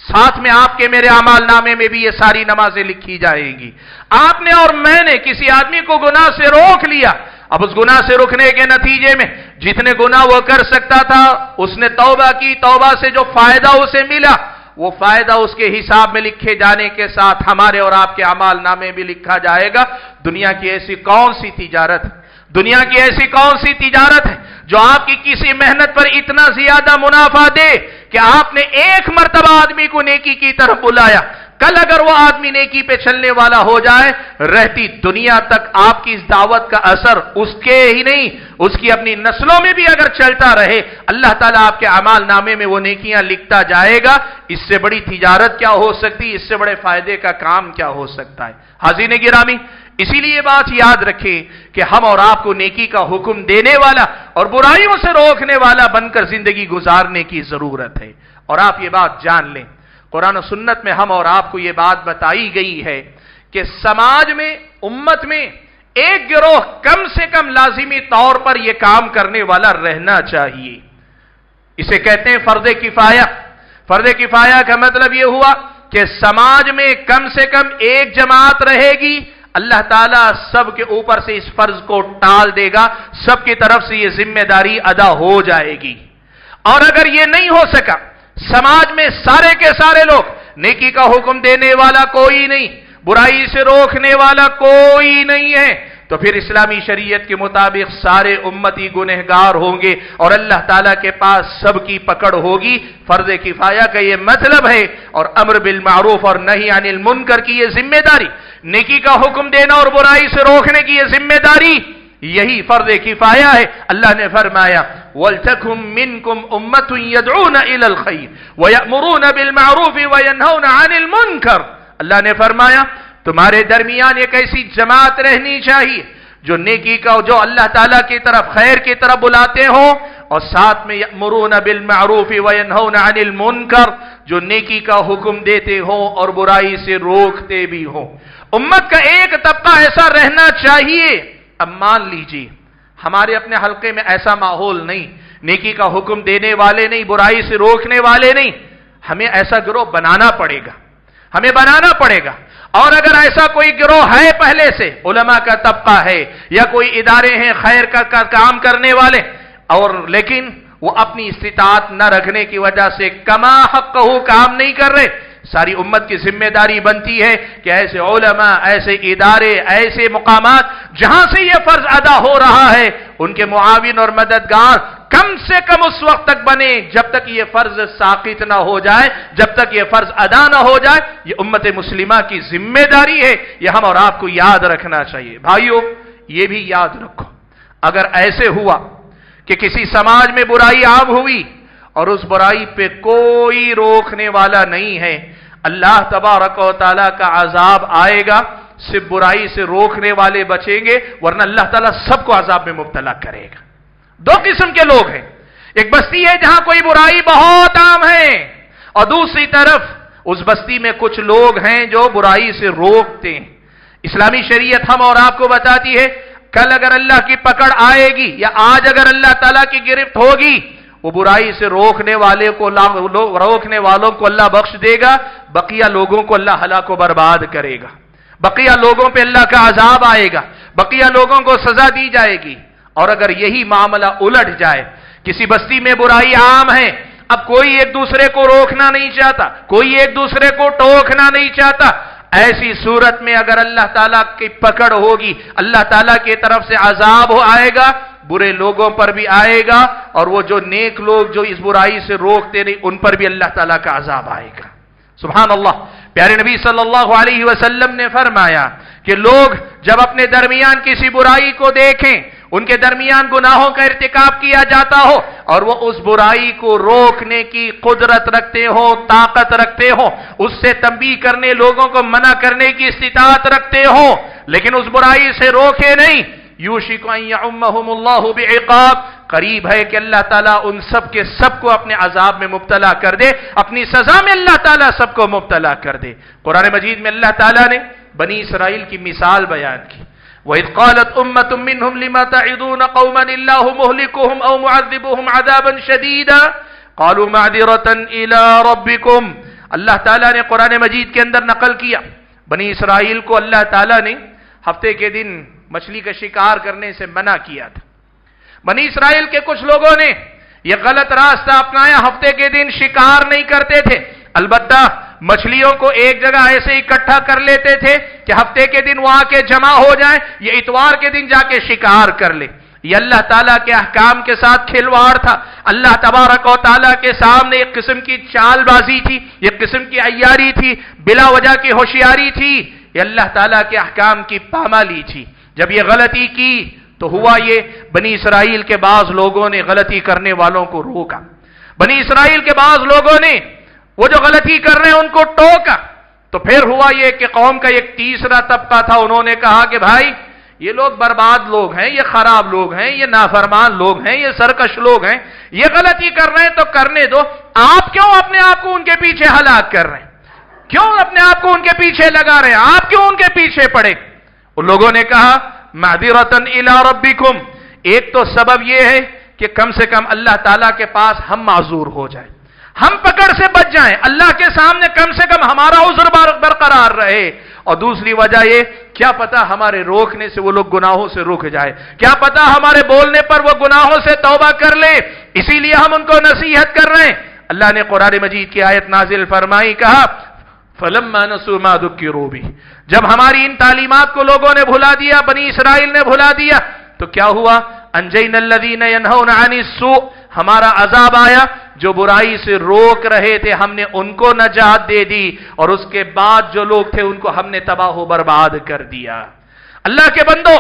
ساتھ میں آپ کے میرے اعمال نامے میں بھی یہ ساری نمازیں لکھی جائیں گی۔ آپ نے اور میں نے کسی آدمی کو گناہ سے روک لیا، اب اس گناہ سے رکنے کے نتیجے میں جتنے گناہ وہ کر سکتا تھا اس نے توبہ کی، توبہ سے جو فائدہ اسے ملا وہ فائدہ اس کے حساب میں لکھے جانے کے ساتھ ہمارے اور آپ کے اعمال نامے بھی لکھا جائے گا۔ دنیا کی ایسی کون سی تجارت ہے، دنیا کی ایسی کون سی تجارت ہے جو آپ کی کسی محنت پر اتنا زیادہ منافع دے کہ آپ نے ایک مرتبہ آدمی کو نیکی کی طرف بلایا، کل اگر وہ آدمی نیکی پہ چلنے والا ہو جائے، رہتی دنیا تک آپ کی اس دعوت کا اثر اس کے ہی نہیں، اس کی اپنی نسلوں میں بھی اگر چلتا رہے، اللہ تعالیٰ آپ کے اعمال نامے میں وہ نیکیاں لکھتا جائے گا۔ اس سے بڑی تجارت کیا ہو سکتی، اس سے بڑے فائدے کا کام کیا ہو سکتا ہے؟ حاضرین گرامی، اسی لیے بات یاد رکھیں کہ ہم اور آپ کو نیکی کا حکم دینے والا اور برائیوں سے روکنے والا بن کر زندگی گزارنے کی ضرورت ہے۔ اور آپ یہ بات جان لیں، قرآن و سنت میں ہم اور آپ کو یہ بات بتائی گئی ہے کہ سماج میں، امت میں ایک گروہ کم سے کم لازمی طور پر یہ کام کرنے والا رہنا چاہیے۔ اسے کہتے ہیں فرض کفایہ۔ فرض کفایہ کا مطلب یہ ہوا کہ سماج میں کم سے کم ایک جماعت رہے گی، اللہ تعالیٰ سب کے اوپر سے اس فرض کو ٹال دے گا، سب کی طرف سے یہ ذمہ داری ادا ہو جائے گی۔ اور اگر یہ نہیں ہو سکا، سماج میں سارے کے سارے لوگ، نیکی کا حکم دینے والا کوئی نہیں، برائی سے روکنے والا کوئی نہیں ہے، تو پھر اسلامی شریعت کے مطابق سارے امتی گنہگار ہوں گے اور اللہ تعالیٰ کے پاس سب کی پکڑ ہوگی۔ فرض کفایہ کا یہ مطلب ہے، اور امر بالمعروف اور نہی عن المنکر کی یہ ذمہ داری، نیکی کا حکم دینا اور برائی سے روکنے کی یہ ذمہ داری، یہی فرض کفایہ ہے۔ اللہ نے فرمایا وَلْتَكُمْ مِنْكُمْ أُمَّةٌ يَدْعُونَ إِلَى الْخَيْرِ وَيَأْمُرُونَ بِالْمَعْرُوفِ وَيَنْهَوْنَ عَنِ الْمُنْكَرِ، اللہ نے فرمایا تمہارے درمیان ایک ایسی جماعت رہنی چاہیے جو نیکی کا، جو اللہ تعالیٰ کی طرف، خیر کی طرف بلاتے ہوں، اور ساتھ میں یأمرون بالمعروف وینہون عن المنکر، جو نیکی کا حکم دیتے ہوں اور برائی سے روکتے بھی ہوں۔ امت کا ایک طبقہ ایسا رہنا چاہیے۔ اب مان لیجیے ہمارے اپنے حلقے میں ایسا ماحول نہیں، نیکی کا حکم دینے والے نہیں، برائی سے روکنے والے نہیں، ہمیں ایسا گروہ بنانا پڑے گا، ہمیں بنانا پڑے گا۔ اور اگر ایسا کوئی گروہ ہے پہلے سے، علماء کا طبقہ ہے یا کوئی ادارے ہیں خیر کا کام کرنے والے، اور لیکن وہ اپنی استطاعت نہ رکھنے کی وجہ سے کما حقہ کام نہیں کر رہے، ساری امت کی ذمہ داری بنتی ہے کہ ایسے علماء، ایسے ادارے، ایسے مقامات جہاں سے یہ فرض ادا ہو رہا ہے، ان کے معاون اور مددگار کم سے کم اس وقت تک بنے جب تک یہ فرض ساقط نہ ہو جائے، جب تک یہ فرض ادا نہ ہو جائے۔ یہ امت مسلمہ کی ذمہ داری ہے، یہ ہم اور آپ کو یاد رکھنا چاہیے۔ بھائیو یہ بھی یاد رکھو، اگر ایسے ہوا کہ کسی سماج میں برائی عام ہوئی اور اس برائی پہ کوئی روکنے والا نہیں ہے، اللہ تبارک و تعالیٰ کا عذاب آئے گا، صرف برائی سے روکنے والے بچیں گے، ورنہ اللہ تعالیٰ سب کو عذاب میں مبتلا کرے گا۔ دو قسم کے لوگ ہیں، ایک بستی ہے جہاں کوئی برائی بہت عام ہے، اور دوسری طرف اس بستی میں کچھ لوگ ہیں جو برائی سے روکتے ہیں۔ اسلامی شریعت ہم اور آپ کو بتاتی ہے کل اگر اللہ کی پکڑ آئے گی یا آج اگر اللہ تعالیٰ کی گرفت ہوگی، وہ برائی سے روکنے والوں کو اللہ بخش دے گا، بقیہ لوگوں کو اللہ ہلاک و برباد کرے گا، بقیہ لوگوں پہ اللہ کا عذاب آئے گا، بقیہ لوگوں کو سزا دی جائے گی۔ اور اگر یہی معاملہ الٹ جائے، کسی بستی میں برائی عام ہے، اب کوئی ایک دوسرے کو روکنا نہیں چاہتا، کوئی ایک دوسرے کو ٹوکنا نہیں چاہتا، ایسی صورت میں اگر اللہ تعالیٰ کی پکڑ ہوگی، اللہ تعالیٰ کی طرف سے عذاب آئے گا، برے لوگوں پر بھی آئے گا، اور وہ جو نیک لوگ جو اس برائی سے روکتے نہیں ان پر بھی اللہ تعالیٰ کا عذاب آئے گا۔ سبحان اللہ۔ پیارے نبی صلی اللہ علیہ وسلم نے فرمایا کہ لوگ جب اپنے درمیان کسی برائی کو دیکھیں، ان کے درمیان گناہوں کا ارتکاب کیا جاتا ہو اور وہ اس برائی کو روکنے کی قدرت رکھتے ہو، طاقت رکھتے ہو، اس سے تنبیہ کرنے، لوگوں کو منع کرنے کی استطاعت رکھتے ہو، لیکن اس برائی سے روکے نہیں، یوشک ان یعمہم اللہ بعقاب، قریب ہے کہ اللہ تعالیٰ ان سب کے سب کو اپنے عذاب میں مبتلا کر دے، اپنی سزا میں اللہ تعالیٰ سب کو مبتلا کر دے۔ قرآن مجید میں اللہ تعالیٰ نے بنی اسرائیل کی مثال بیان کی، وَإِذْ قَالَتْ أُمَّةٌ مِّنْهُمْ لِمَ تَعِظُونَ قَوْمًا اللَّهُ مُهْلِكُهُمْ أَوْ مُعَذِّبُهُمْ عَذَابًا شَدِيدًا قَالُوا مَعْذِرَةً إِلَىٰ رَبِّكُمْ۔ اللہ تعالیٰ نے قرآن مجید کے اندر نقل کیا، بنی اسرائیل کو اللہ تعالیٰ نے ہفتے کے دن مچھلی کا شکار کرنے سے منع کیا تھا۔ بنی اسرائیل کے کچھ لوگوں نے یہ غلط راستہ اپنایا، ہفتے کے دن شکار نہیں کرتے تھے، البتہ مچھلیوں کو ایک جگہ ایسے اکٹھا کر لیتے تھے کہ ہفتے کے دن وہاں کے جمع ہو جائیں، یہ اتوار کے دن جا کے شکار کر لے۔ یہ اللہ تعالیٰ کے احکام کے ساتھ کھلواڑ تھا، اللہ تبارک و تعالیٰ کے سامنے ایک قسم کی چال بازی تھی، ایک قسم کی عیاری تھی، بلا وجہ کی ہوشیاری تھی، یہ اللہ تعالیٰ کے احکام کی پامالی تھی۔ جب یہ غلطی کی تو ہوا یہ، بنی اسرائیل کے بعض لوگوں نے غلطی کرنے والوں کو روکا، بنی اسرائیل کے بعض لوگوں نے وہ جو غلطی کر رہے ہیں ان کو ٹوکا، تو پھر ہوا یہ کہ قوم کا ایک تیسرا طبقہ تھا، انہوں نے کہا کہ بھائی یہ لوگ برباد لوگ ہیں، یہ خراب لوگ ہیں، یہ نافرمان لوگ ہیں، یہ سرکش لوگ ہیں، یہ غلطی کر رہے ہیں تو کرنے دو، آپ کیوں اپنے آپ کو ان کے پیچھے ہلاک کر رہے ہیں، کیوں اپنے آپ کو ان کے پیچھے لگا رہے ہیں، آپ کیوں ان کے پیچھے پڑے؟ ان لوگوں نے کہا معذرۃ الی ربکم، ایک تو سبب یہ ہے کہ کم سے کم اللہ تعالیٰ کے پاس ہم معذور ہو جائیں، ہم پکڑ سے بچ جائیں، اللہ کے سامنے کم سے کم ہمارا عذر برقرار رہے، اور دوسری وجہ یہ کیا پتا ہمارے روکنے سے وہ لوگ گناہوں سے رک جائے، کیا پتا ہمارے بولنے پر وہ گناہوں سے توبہ کر لے، اسی لیے ہم ان کو نصیحت کر رہے ہیں۔ اللہ نے قرآن مجید کی آیت نازل فرمائی، کہا فَلَمَّا نَسُوا مَا ذُكِّرُوا بِهِ، جب ہماری ان تعلیمات کو لوگوں نے بھلا دیا، بنی اسرائیل نے بھلا دیا، تو کیا ہوا؟ أَنْجَيْنَا الَّذِينَ يَنْهَوْنَ عَنِ السُّوءِ، ہمارا عذاب آیا، جو برائی سے روک رہے تھے ہم نے ان کو نجات دے دی، اور اس کے بعد جو لوگ تھے ان کو ہم نے تباہ و برباد کر دیا۔ اللہ کے بندو،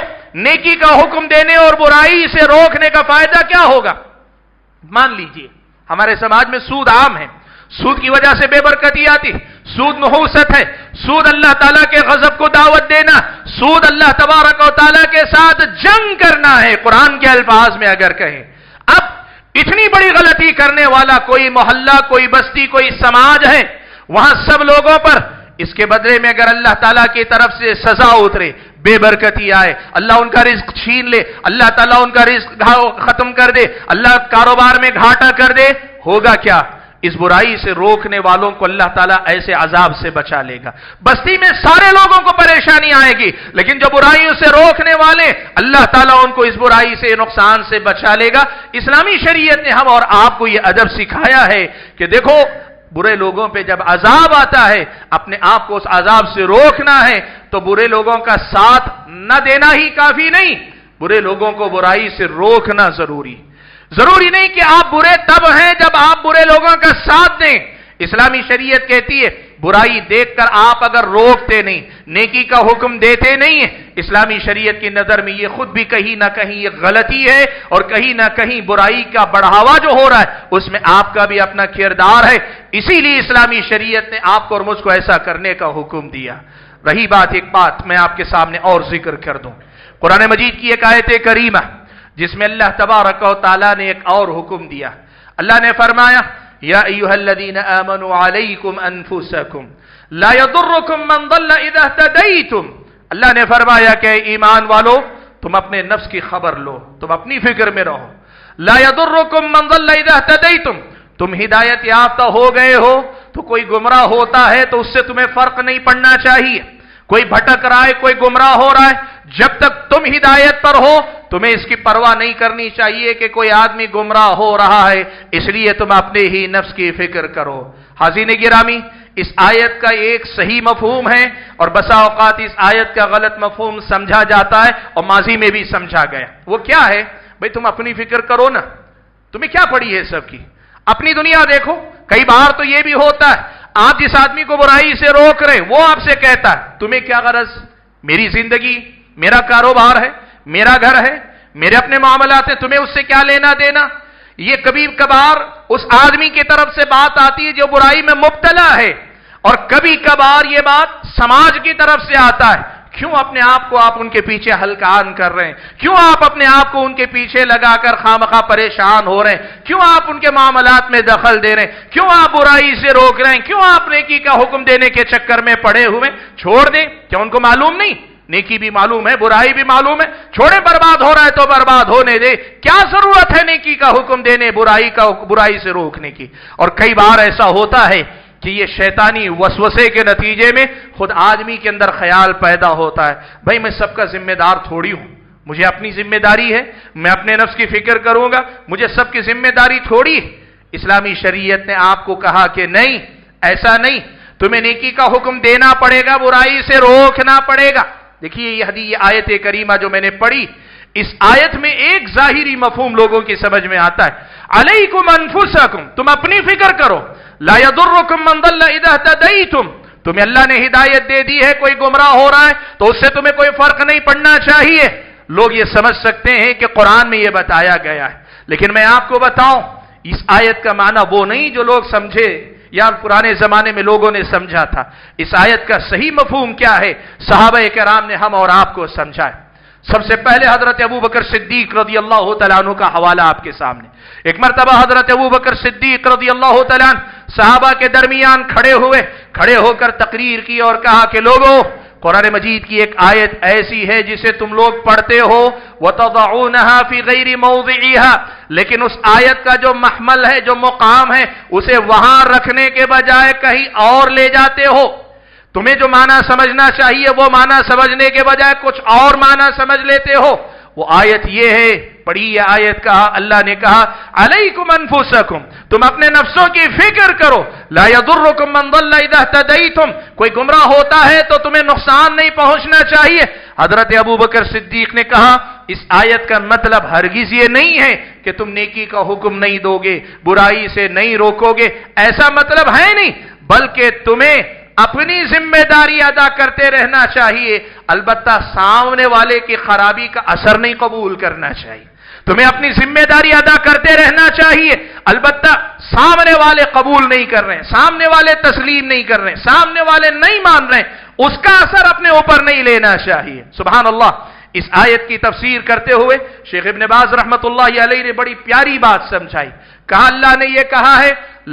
نیکی کا حکم دینے اور برائی سے روکنے کا فائدہ کیا ہوگا؟ مان لیجئے ہمارے سماج میں سود عام ہے، سود کی وجہ سے بے برکتی آتی، سود نحوست ہے، سود اللہ تعالیٰ کے غضب کو دعوت دینا، سود اللہ تبارک و تعالیٰ کے ساتھ جنگ کرنا ہے، قرآن کے الفاظ میں اگر کہیں۔ اب اتنی بڑی غلطی کرنے والا کوئی محلہ، کوئی بستی، کوئی سماج ہے، وہاں سب لوگوں پر اس کے بدلے میں اگر اللہ تعالیٰ کی طرف سے سزا اترے، بے برکتی آئے، اللہ ان کا رزق چھین لے، اللہ تعالیٰ ان کا رزق ختم کر دے، اللہ کاروبار میں گھاٹا کر دے، ہوگا کیا؟ اس برائی سے روکنے والوں کو اللہ تعالیٰ ایسے عذاب سے بچا لے گا، بستی میں سارے لوگوں کو پریشانی آئے گی، لیکن جو برائیوں سے روکنے والے اللہ تعالیٰ ان کو اس برائی سے، نقصان سے بچا لے گا۔ اسلامی شریعت نے ہم اور آپ کو یہ ادب سکھایا ہے کہ دیکھو برے لوگوں پہ جب عذاب آتا ہے اپنے آپ کو اس عذاب سے روکنا ہے، تو برے لوگوں کا ساتھ نہ دینا ہی کافی نہیں، برے لوگوں کو برائی سے روکنا ضروری نہیں کہ آپ برے تب ہیں جب آپ برے لوگوں کا ساتھ دیں۔ اسلامی شریعت کہتی ہے برائی دیکھ کر آپ اگر روکتے نہیں، نیکی کا حکم دیتے نہیں ہیں، اسلامی شریعت کی نظر میں یہ خود بھی کہیں نہ کہیں یہ غلطی ہے، اور کہیں نہ کہیں برائی کا بڑھاوا جو ہو رہا ہے اس میں آپ کا بھی اپنا کردار ہے، اسی لیے اسلامی شریعت نے آپ کو اور مجھ کو ایسا کرنے کا حکم دیا۔ رہی بات، ایک بات میں آپ کے سامنے اور ذکر کر دوں، قرآن مجید کی ایک آیت کریمہ جس میں اللہ تبارک و تعالیٰ نے ایک اور حکم دیا۔ اللہ نے فرمایا یا ایھا الذین آمنوا علیکم انفسکم لا یضرکم من ضل اذا اہتدیتم، اللہ نے فرمایا کہ ایمان والو تم اپنے نفس کی خبر لو، تم اپنی فکر میں رہو، لا یضرکم من ضل اذا اہتدیتم، تم ہدایت یافتہ ہو گئے ہو تو کوئی گمراہ ہوتا ہے تو اس سے تمہیں فرق نہیں پڑنا چاہیے، کوئی بھٹک رہا ہے، کوئی گمراہ ہو رہا ہے، جب تک تم ہدایت پر ہو تمہیں اس کی پرواہ نہیں کرنی چاہیے کہ کوئی آدمی گمراہ ہو رہا ہے، اس لیے تم اپنے ہی نفس کی فکر کرو۔ حاضرین گرامی، اس آیت کا ایک صحیح مفہوم ہے اور بسا اوقات اس آیت کا غلط مفہوم سمجھا جاتا ہے اور ماضی میں بھی سمجھا گیا۔ وہ کیا ہے؟ بھئی تم اپنی فکر کرو نا، تمہیں کیا پڑی ہے سب کی؟ اپنی دنیا دیکھو۔ کئی بار تو یہ بھی ہوتا ہے، آپ جس آدمی کو برائی سے روک رہے وہ آپ سے کہتا ہے تمہیں کیا غرض؟ میری زندگی، میرا کاروبار ہے، میرا گھر ہے، میرے اپنے معاملات ہیں، تمہیں اس سے کیا لینا دینا؟ یہ کبھی کبھار اس آدمی کی طرف سے بات آتی ہے جو برائی میں مبتلا ہے، اور کبھی کبھار یہ بات سماج کی طرف سے آتا ہے۔ کیوں اپنے آپ کو آپ ان کے پیچھے ہلکان کر رہے ہیں؟ کیوں آپ اپنے آپ کو ان کے پیچھے لگا کر خامخواہ پریشان ہو رہے ہیں؟ کیوں آپ ان کے معاملات میں دخل دے رہے ہیں؟ کیوں آپ برائی سے روک رہے ہیں؟ کیوں آپ نیکی کا حکم دینے کے چکر میں پڑے ہوئے؟ چھوڑ دیں، کیا ان کو معلوم نہیں؟ نیکی بھی معلوم ہے، برائی بھی معلوم ہے، چھوڑے، برباد ہو رہا ہے تو برباد ہونے دے، کیا ضرورت ہے نیکی کا حکم دینے، برائی سے روکنے کی؟ اور کئی بار ایسا ہوتا ہے کہ یہ شیطانی وسوسے کے نتیجے میں خود آدمی کے اندر خیال پیدا ہوتا ہے، بھائی میں سب کا ذمہ دار تھوڑی ہوں، مجھے اپنی ذمہ داری ہے، میں اپنے نفس کی فکر کروں گا، مجھے سب کی ذمہ داری تھوڑی ہے۔ اسلامی شریعت نے آپ کو کہا کہ نہیں، ایسا نہیں، تمہیں نیکی کا حکم دینا پڑے گا، برائی سے روکنا پڑے گا۔ دیکھیے یہ آیت کریمہ جو میں نے پڑھی، اس آیت میں ایک ظاہری مفہوم لوگوں کی سمجھ میں آتا ہے، علیکم انفسکم، تم اپنی فکر کرو، لا یضرکم من ضل اذا اہتدیتم، تمہیں اللہ نے ہدایت دے دی ہے، کوئی گمراہ ہو رہا ہے تو اس سے تمہیں کوئی فرق نہیں پڑنا چاہیے۔ لوگ یہ سمجھ سکتے ہیں کہ قرآن میں یہ بتایا گیا ہے، لیکن میں آپ کو بتاؤں اس آیت کا معنی وہ نہیں جو لوگ سمجھے یا پرانے زمانے میں لوگوں نے سمجھا تھا۔ اس آیت کا صحیح مفہوم کیا ہے صحابہ کرام نے ہم اور آپ کو سمجھا ہے۔ سب سے پہلے حضرت ابوبکر صدیق رضی اللہ تعالیٰ عنہ کا حوالہ آپ کے سامنے۔ ایک مرتبہ حضرت ابوبکر صدیق رضی اللہ تعالیٰ عنہ صحابہ کے درمیان کھڑے ہو کر تقریر کی اور کہا کہ لوگوں، قرآن مجید کی ایک آیت ایسی ہے جسے تم لوگ پڑھتے ہو وَتَضَعُونَهَا فِي غَيْرِ مَوْضِعِهَا، لیکن اس آیت کا جو محمل ہے، جو مقام ہے، اسے وہاں رکھنے کے بجائے کہیں اور لے جاتے ہو۔ تمہیں جو معنی سمجھنا چاہیے وہ معنی سمجھنے کے بجائے کچھ اور معنی سمجھ لیتے ہو۔ وہ آیت یہ ہے، پڑھی یہ آیت، کہا اللہ نے کہا علیکم انفسکم، تم اپنے نفسوں کی فکر کرو، لا یضرکم من ضل اذا اہتدیتم، کوئی گمراہ ہوتا ہے تو تمہیں نقصان نہیں پہنچنا چاہیے۔ حضرت ابوبکر صدیق نے کہا اس آیت کا مطلب ہرگز یہ نہیں ہے کہ تم نیکی کا حکم نہیں دو گے، برائی سے نہیں روکو گے، ایسا مطلب ہے نہیں، بلکہ تمہیں اپنی ذمہ داری ادا کرتے رہنا چاہیے، البتہ سامنے والے کی خرابی کا اثر نہیں قبول کرنا چاہیے۔ تمہیں اپنی ذمہ داری ادا کرتے رہنا چاہیے، البتہ سامنے والے قبول نہیں کر رہے ہیں، سامنے والے تسلیم نہیں کر رہے ہیں، سامنے والے نہیں مان رہے ہیں، اس کا اثر اپنے اوپر نہیں لینا چاہیے۔ سبحان اللہ۔ اس آیت کی تفسیر کرتے ہوئے شیخ ابن باز رحمۃ اللہ علیہ نے بڑی پیاری بات سمجھائی، کہا اللہ نے یہ کہا ہے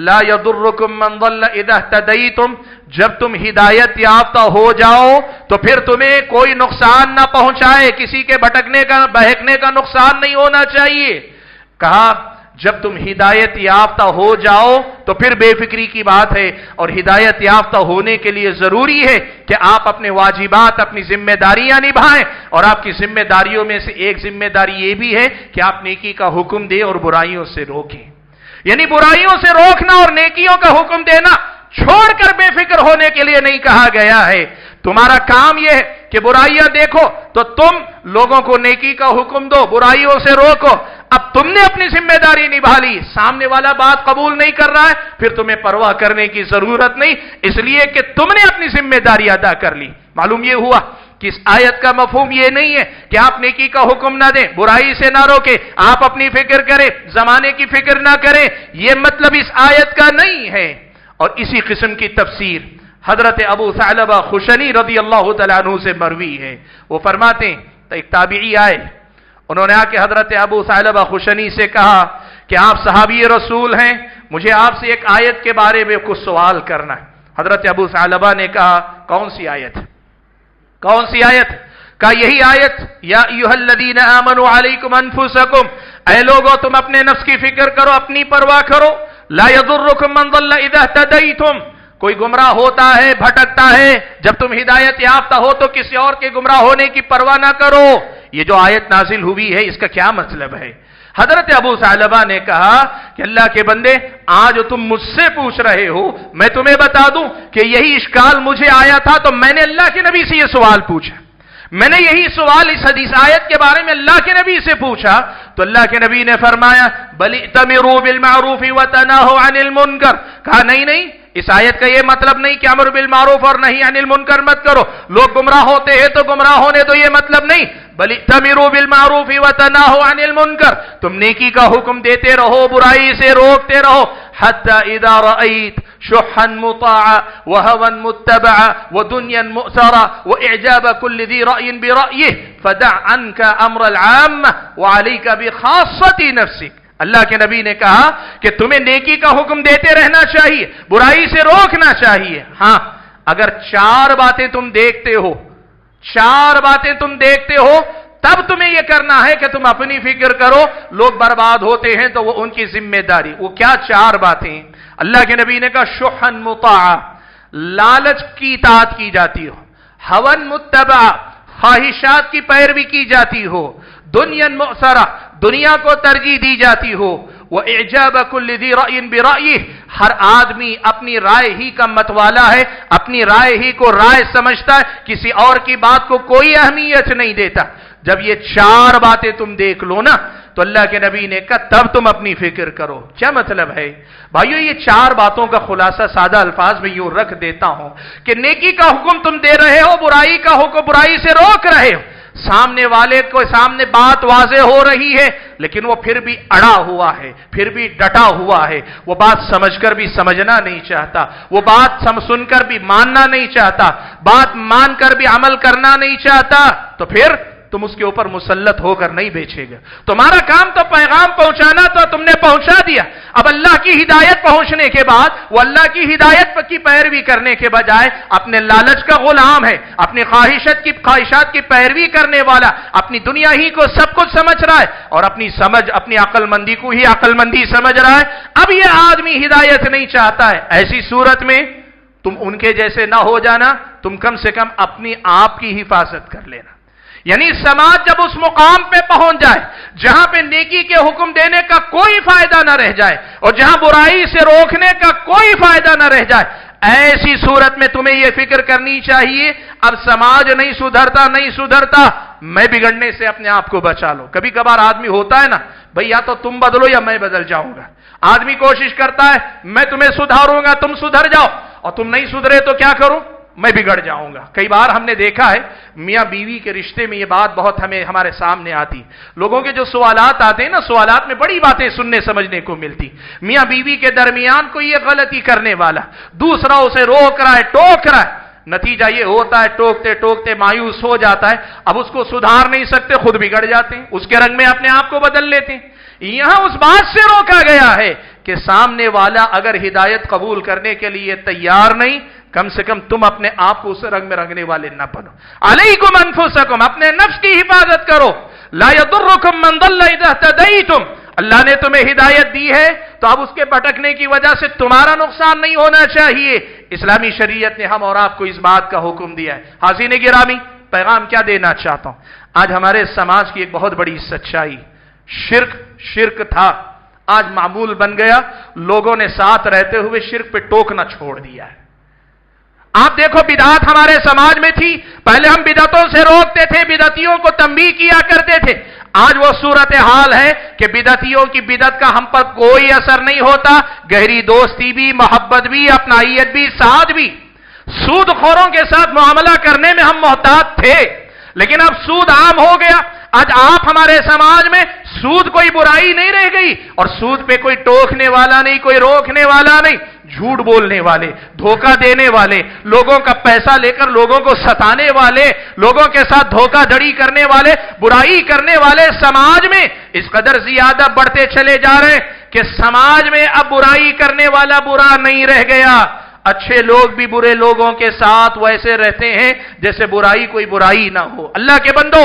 لا یضرکم من ضل اذا اہتدیتم، جب تم ہدایت یافتہ ہو جاؤ تو پھر تمہیں کوئی نقصان نہ پہنچائے، کسی کے بھٹکنے کا بہکنے کا نقصان نہیں ہونا چاہیے۔ کہا جب تم ہدایت یافتہ ہو جاؤ تو پھر بے فکری کی بات ہے، اور ہدایت یافتہ ہونے کے لیے ضروری ہے کہ آپ اپنے واجبات، اپنی ذمہ داریاں نبھائیں، اور آپ کی ذمہ داریوں میں سے ایک ذمہ داری یہ بھی ہے کہ آپ نیکی کا حکم دیں اور برائیوں سے روکیں۔ یعنی برائیوں سے روکنا اور نیکیوں کا حکم دینا چھوڑ کر بے فکر ہونے کے لیے نہیں کہا گیا ہے۔ تمہارا کام یہ ہے کہ برائیاں دیکھو تو تم لوگوں کو نیکی کا حکم دو، برائیوں سے روکو۔ اب تم نے اپنی ذمہ داری نبھا لی، سامنے والا بات قبول نہیں کر رہا ہے، پھر تمہیں پرواہ کرنے کی ضرورت نہیں، اس لیے کہ تم نے اپنی ذمہ داری ادا کر لی۔ معلوم یہ ہوا کہ اس آیت کا مفہوم یہ نہیں ہے کہ آپ نیکی کا حکم نہ دیں، برائی سے نہ روکیں، آپ اپنی فکر کریں، زمانے کی فکر نہ کریں، یہ مطلب اس آیت کا نہیں ہے۔ اور اسی قسم کی تفسیر حضرت ابو ثعلبہ خشنی رضی اللہ تعالیٰ عنہ سے مروی ہے۔ وہ فرماتے ہیں تو ایک تابعی آئے، انہوں نے آ کے حضرت ابو ثعلبہ خشنی سے کہا کہ آپ صحابی رسول ہیں، مجھے آپ سے ایک آیت کے بارے میں کچھ سوال کرنا ہے۔ حضرت ابو ثعلبہ نے کہا کون سی آیت؟ کون سی آیت؟ کہا یہی آیت یا ایھا الذین آمنوا علیکم انفسکم، اے لوگو تم اپنے نفس کی فکر کرو، اپنی پرواہ کرو، لا یضرکم من ضل اذا اہتدیتم، کوئی گمراہ ہوتا ہے، بھٹکتا ہے، جب تم ہدایت یافتہ ہو تو کسی اور کے گمراہ ہونے کی پرواہ نہ کرو۔ یہ جو آیت نازل ہوئی ہے اس کا کیا مطلب ہے؟ حضرت ابو ثعلبہ نے کہا کہ اللہ کے بندے آج تم مجھ سے پوچھ رہے ہو، میں تمہیں بتا دوں کہ یہی اشکال مجھے آیا تھا تو میں نے اللہ کے نبی سے یہ سوال پوچھا، میں نے یہی سوال اس حدیث آیت کے بارے میں اللہ کے نبی سے پوچھا تو اللہ کے نبی نے فرمایا بل ائتمروا بالمعروف وتناہوا عن المنکر، کہا نہیں اس آیت کا یہ مطلب نہیں کہ امر بالمعروف اور نہی عن المنکر مت کرو، لوگ گمراہ ہوتے ہیں تو گمراہ ہونے تو یہ مطلب نہیں، بل ائتمروا بالمعروف وتناہوا عن المنکر، تم نیکی کا حکم دیتے رہو، برائی سے روکتے رہو، حتی اذا رأیت شحا مطاعا وهوا متبعا ودنیا مؤثرا واعجاب كل ذي رأي برأيه فدع عنك امر العامة وعليك بخاصة نفسك۔ اللہ کے نبی نے کہا کہ تمہیں نیکی کا حکم دیتے رہنا چاہیے، برائی سے روکنا چاہیے، ہاں اگر چار باتیں تم دیکھتے ہو تب تمہیں یہ کرنا ہے کہ تم اپنی فکر کرو، لوگ برباد ہوتے ہیں تو وہ ان کی ذمہ داری، وہ کیا چار باتیں؟ اللہ کے نبی نے کہا شحن مطاع، لالچ کی اطاعت کی جاتی ہو، ہون متبع، خواہشات کی پیروی کی جاتی ہو، دنیا مؤثرہ، دنیا کو ترجیح دی جاتی ہو، وَإِعْجَابَ كُلِّ ذِي رَأْيٍ بِرَأْيِهِ، ہر آدمی اپنی رائے ہی کا متوالا ہے، اپنی رائے ہی کو رائے سمجھتا ہے، کسی اور کی بات کو کوئی اہمیت نہیں دیتا۔ جب یہ چار باتیں تم دیکھ لو نا تو اللہ کے نبی نے کہا تب تم اپنی فکر کرو۔ کیا مطلب ہے بھائیو؟ یہ چار باتوں کا خلاصہ سادہ الفاظ میں یوں رکھ دیتا ہوں کہ نیکی کا حکم تم دے رہے ہو، برائی کا حکم برائی سے روک رہے ہو، سامنے والے کو سامنے بات واضح ہو رہی ہے لیکن وہ پھر بھی اڑا ہوا ہے، پھر بھی ڈٹا ہوا ہے، وہ بات سمجھ کر بھی سمجھنا نہیں چاہتا، وہ بات سن کر بھی ماننا نہیں چاہتا، بات مان کر بھی عمل کرنا نہیں چاہتا، تو پھر تم اس کے اوپر مسلط ہو کر نہیں بیچے گا۔ تمہارا کام تو پیغام پہنچانا تو تم نے پہنچا دیا، اب اللہ کی ہدایت پہنچنے کے بعد وہ اللہ کی ہدایت کی پیروی کرنے کے بجائے اپنے لالچ کا غلام ہے، اپنی خواہشات کی پیروی کرنے والا، اپنی دنیا ہی کو سب کچھ سمجھ رہا ہے اور اپنی عقل مندی کو ہی عقل مندی سمجھ رہا ہے۔ اب یہ آدمی ہدایت نہیں چاہتا ہے، ایسی صورت میں تم ان کے جیسے نہ ہو جانا، تم کم سے کم اپنی آپ کی حفاظت کر لینا۔ یعنی سماج جب اس مقام پہ پہنچ جائے جہاں پہ نیکی کے حکم دینے کا کوئی فائدہ نہ رہ جائے اور جہاں برائی سے روکنے کا کوئی فائدہ نہ رہ جائے، ایسی صورت میں تمہیں یہ فکر کرنی چاہیے اب سماج نہیں سدھرتا، میں بگڑنے سے اپنے آپ کو بچا لو۔ کبھی کبھار آدمی ہوتا ہے نا بھئی یا تو تم بدلو یا میں بدل جاؤں گا، آدمی کوشش کرتا ہے میں تمہیں سدھاروں گا تم سدھر جاؤ، اور تم نہیں سدھرے تو کیا کروں؟ میں بگڑ جاؤں گا۔ کئی بار ہم نے دیکھا ہے میاں بیوی کے رشتے میں یہ بات بہت ہمارے سامنے آتی، لوگوں کے جو سوالات آتے ہیں نا، سوالات میں بڑی باتیں سننے سمجھنے کو ملتی۔ میاں بیوی کے درمیان کوئی یہ غلطی کرنے والا دوسرا اسے روک رہا ہے، ٹوک رہا ہے، نتیجہ یہ ہوتا ہے ٹوکتے ٹوکتے مایوس ہو جاتا ہے، اب اس کو سدھار نہیں سکتے، خود بگڑ جاتے ہیں، اس کے رنگ میں اپنے آپ کو بدل لیتے ہیں۔ یہاں اس بات سے روکا گیا ہے کہ سامنے والا اگر ہدایت قبول کرنے کے لیے تیار نہیں، کم سے کم تم اپنے آپ کو اس رنگ میں رنگنے والے نہ بنو۔ علیکم انفسکم، اپنے نفس کی حفاظت کرو۔ لا یضرکم من ضل اذا اهتدیتم، اللہ نے تمہیں ہدایت دی ہے تو اب اس کے بھٹکنے کی وجہ سے تمہارا نقصان نہیں ہونا چاہیے۔ اسلامی شریعت نے ہم اور آپ کو اس بات کا حکم دیا ہے۔ حاضرین گرامی، پیغام کیا دینا چاہتا ہوں؟ آج ہمارے سماج کی ایک بہت بڑی سچائی، شرک تھا، آج معمول بن گیا، لوگوں نے ساتھ رہتے ہوئے شرک پہ ٹوکنا چھوڑ دیا ہے۔ آپ دیکھو بدعات ہمارے سماج میں تھی، پہلے ہم بدعتوں سے روکتے تھے، بدعتیوں کو تنبیہ کیا کرتے تھے، آج وہ صورتحال ہے کہ بدعتیوں کی بدعت کا ہم پر کوئی اثر نہیں ہوتا، گہری دوستی بھی، محبت بھی، اپنائیت بھی، ساتھ بھی۔ سود خوروں کے ساتھ معاملہ کرنے میں ہم محتاط تھے لیکن اب سود عام ہو گیا۔ آج آپ ہمارے سماج میں سود کوئی برائی نہیں رہ گئی اور سود پہ کوئی ٹوکنے والا نہیں، کوئی روکنے والا نہیں۔ جھوٹ بولنے والے، دھوکہ دینے والے، لوگوں کا پیسہ لے کر لوگوں کو ستانے والے، لوگوں کے ساتھ دھوکہ دھڑی کرنے والے، برائی کرنے والے سماج میں اس قدر زیادہ بڑھتے چلے جا رہے ہیں کہ سماج میں اب برائی کرنے والا برا نہیں رہ گیا، اچھے لوگ بھی برے لوگوں کے ساتھ ویسے رہتے ہیں جیسے برائی کوئی برائی نہ ہو۔ اللہ کے بندو،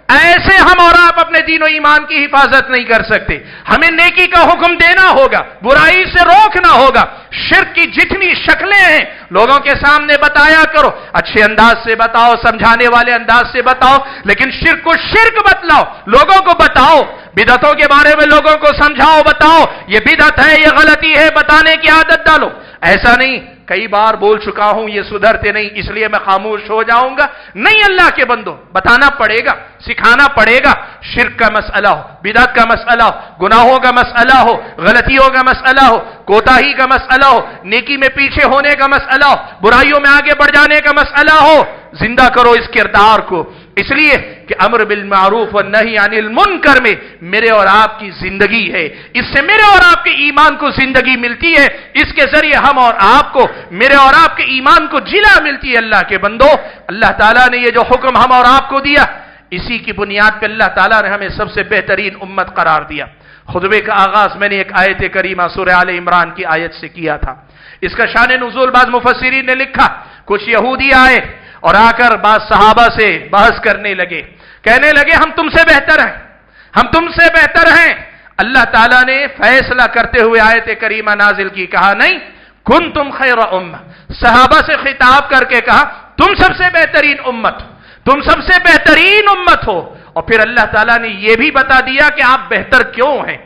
ایسے ہم اور آپ اپنے دین و ایمان کی حفاظت نہیں کر سکتے۔ ہمیں نیکی کا حکم دینا ہوگا، برائی سے روکنا ہوگا۔ شرک کی جتنی شکلیں ہیں لوگوں کے سامنے بتایا کرو، اچھے انداز سے بتاؤ، سمجھانے والے انداز سے بتاؤ، لیکن شرک کو شرک بتلاؤ، لوگوں کو بتاؤ۔ بدعتوں کے بارے میں لوگوں کو سمجھاؤ، بتاؤ یہ بدعت ہے، یہ غلطی ہے، بتانے کی عادت ڈالو۔ ایسا نہیں کئی بار بول چکا ہوں یہ سدھرتے نہیں اس لیے میں خاموش ہو جاؤں گا، نہیں اللہ کے بندو، بتانا پڑے گا، سکھانا پڑے گا۔ شرک کا مسئلہ ہو، بدعت کا مسئلہ ہو، گناہوں کا مسئلہ ہو، غلطیوں کا مسئلہ ہو، کوتاہی کا مسئلہ ہو، نیکی میں پیچھے ہونے کا مسئلہ ہو، برائیوں میں آگے بڑھ جانے کا مسئلہ ہو، زندہ کرو اس کردار کو، اس لیے کہ امر بالمعروف و نہی عن المنکر میں میرے اور آپ کی زندگی ہے، اس سے میرے اور آپ کے ایمان کو زندگی ملتی ہے، اس کے ذریعے ہم اور آپ کو، میرے اور آپ کے ایمان کو جلا ملتی ہے۔ اللہ کے بندو، اللہ تعالیٰ نے یہ جو حکم ہم اور آپ کو دیا، اسی کی بنیاد پہ اللہ تعالیٰ نے ہمیں سب سے بہترین امت قرار دیا۔ خطبے کا آغاز میں نے ایک آیت کریمہ سورہ آل عمران کی آیت سے کیا تھا۔ اس کا شان نزول بعض مفسرین نے لکھا، کچھ یہودی آئے اور آ کر بعض صحابہ سے بحث کرنے لگے، کہنے لگے ہم تم سے بہتر ہیں، ہم تم سے بہتر ہیں۔ اللہ تعالیٰ نے فیصلہ کرتے ہوئے آیت کریمہ نازل کی، کہا نہیں کنتم خیر امہ، صحابہ سے خطاب کر کے کہا تم سب سے بہترین امت، تم سب سے بہترین امت ہو۔ اور پھر اللہ تعالیٰ نے یہ بھی بتا دیا کہ آپ بہتر کیوں ہیں،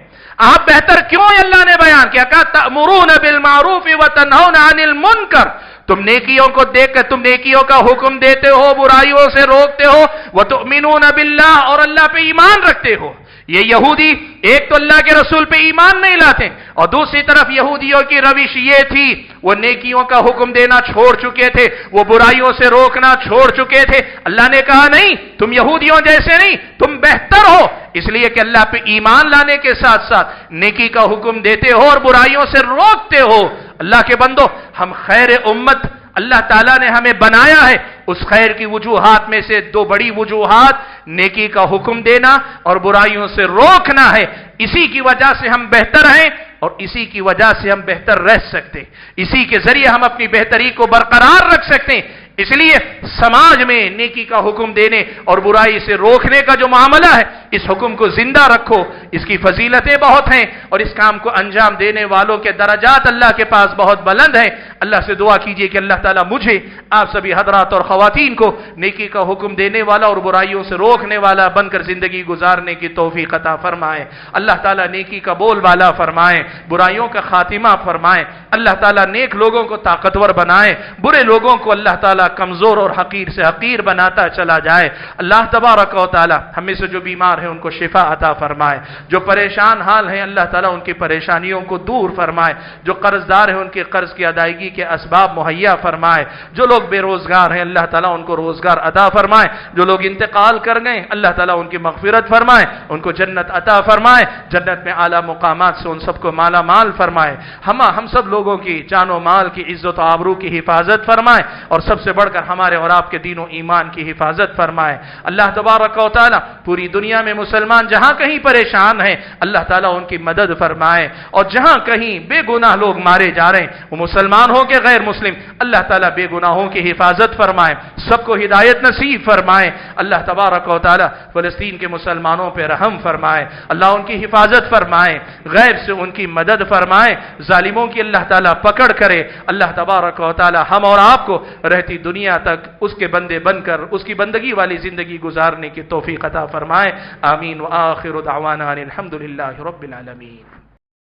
آپ بہتر کیوں ہیں، اللہ نے بیان کیا، کہا تأمرون بالمعروف وتنہون عن المنکر، تم نیکیوں کو دیکھ کر تم نیکیوں کا حکم دیتے ہو، برائیوں سے روکتے ہو، وتؤمنون باللہ، اور اللہ پہ ایمان رکھتے ہو۔ یہ یہودی ایک تو اللہ کے رسول پہ ایمان نہیں لاتے، اور دوسری طرف یہودیوں کی روش یہ تھی، وہ نیکیوں کا حکم دینا چھوڑ چکے تھے، وہ برائیوں سے روکنا چھوڑ چکے تھے۔ اللہ نے کہا نہیں، تم یہودیوں جیسے نہیں، تم بہتر ہو، اس لیے کہ اللہ پہ ایمان لانے کے ساتھ ساتھ نیکی کا حکم دیتے ہو اور برائیوں سے روکتے ہو۔ اللہ کے بندو، ہم خیر امت اللہ تعالیٰ نے ہمیں بنایا ہے، اس خیر کی وجوہات میں سے دو بڑی وجوہات نیکی کا حکم دینا اور برائیوں سے روکنا ہے۔ اسی کی وجہ سے ہم بہتر ہیں اور اسی کی وجہ سے ہم بہتر رہ سکتے، اسی کے ذریعے ہم اپنی بہتری کو برقرار رکھ سکتے ہیں۔ اس لیے سماج میں نیکی کا حکم دینے اور برائی سے روکنے کا جو معاملہ ہے، اس حکم کو زندہ رکھو، اس کی فضیلتیں بہت ہیں اور اس کام کو انجام دینے والوں کے درجات اللہ کے پاس بہت بلند ہیں۔ اللہ سے دعا کیجئے کہ اللہ تعالیٰ مجھے، آپ سبھی حضرات اور خواتین کو نیکی کا حکم دینے والا اور برائیوں سے روکنے والا بن کر زندگی گزارنے کی توفیق عطا فرمائے۔ اللہ تعالیٰ نیکی کا بول بالا فرمائے، برائیوں کا خاتمہ فرمائے۔ اللہ تعالیٰ نیک لوگوں کو طاقتور بنائے، برے لوگوں کو اللہ تعالیٰ کمزور اور حقیر سے حقیر بناتا چلا جائے۔ اللہ تبارک و تعالی ہم میں سے جو بیمار ہیں ان کو شفا عطا فرمائے، جو پریشان حال ہیں اللہ تعالیٰ ان کی پریشانیوں کو دور فرمائے، جو قرض دار ہیں ان کے قرض کی ادائیگی کے اسباب مہیا فرمائے، جو لوگ بے روزگار ہیں اللہ تعالیٰ ان کو روزگار عطا فرمائے، جو لوگ انتقال کر گئے اللہ تعالیٰ ان کی مغفرت فرمائے، ان کو جنت عطا فرمائے، جنت میں اعلیٰ مقامات سے ان سب کو مالا مال فرمائے، ہم سب لوگوں کی جان و مال کی عزت و آبرو کی حفاظت فرمائے، اور سب سے بڑھ کر ہمارے اور آپ کے دین و ایمان کی حفاظت فرمائے۔ اللہ تبارک و تعالی پوری دنیا میں مسلمان جہاں کہیں پریشان ہیں اللہ تعالیٰ ان کی مدد فرمائے، اور جہاں کہیں بے گناہ لوگ مارے جا رہے ہیں وہ مسلمان ہو کے غیر مسلم، اللہ تعالیٰ بے گناہوں کی حفاظت فرمائے، سب کو ہدایت نصیب فرمائے۔ اللہ تبارک و تعالی فلسطین کے مسلمانوں پہ رحم فرمائے، اللہ ان کی حفاظت فرمائے، غیب سے ان کی مدد فرمائے، ظالموں کی اللہ تعالیٰ پکڑ کرے۔ اللہ تبارک و تعالی ہم اور آپ کو رہتی دنیا تک اس کے بندے بن کر اس کی بندگی والی زندگی گزارنے کی توفیق عطا فرمائے۔ آمین۔ وآخر دعوانا الحمدللہ رب العالمین۔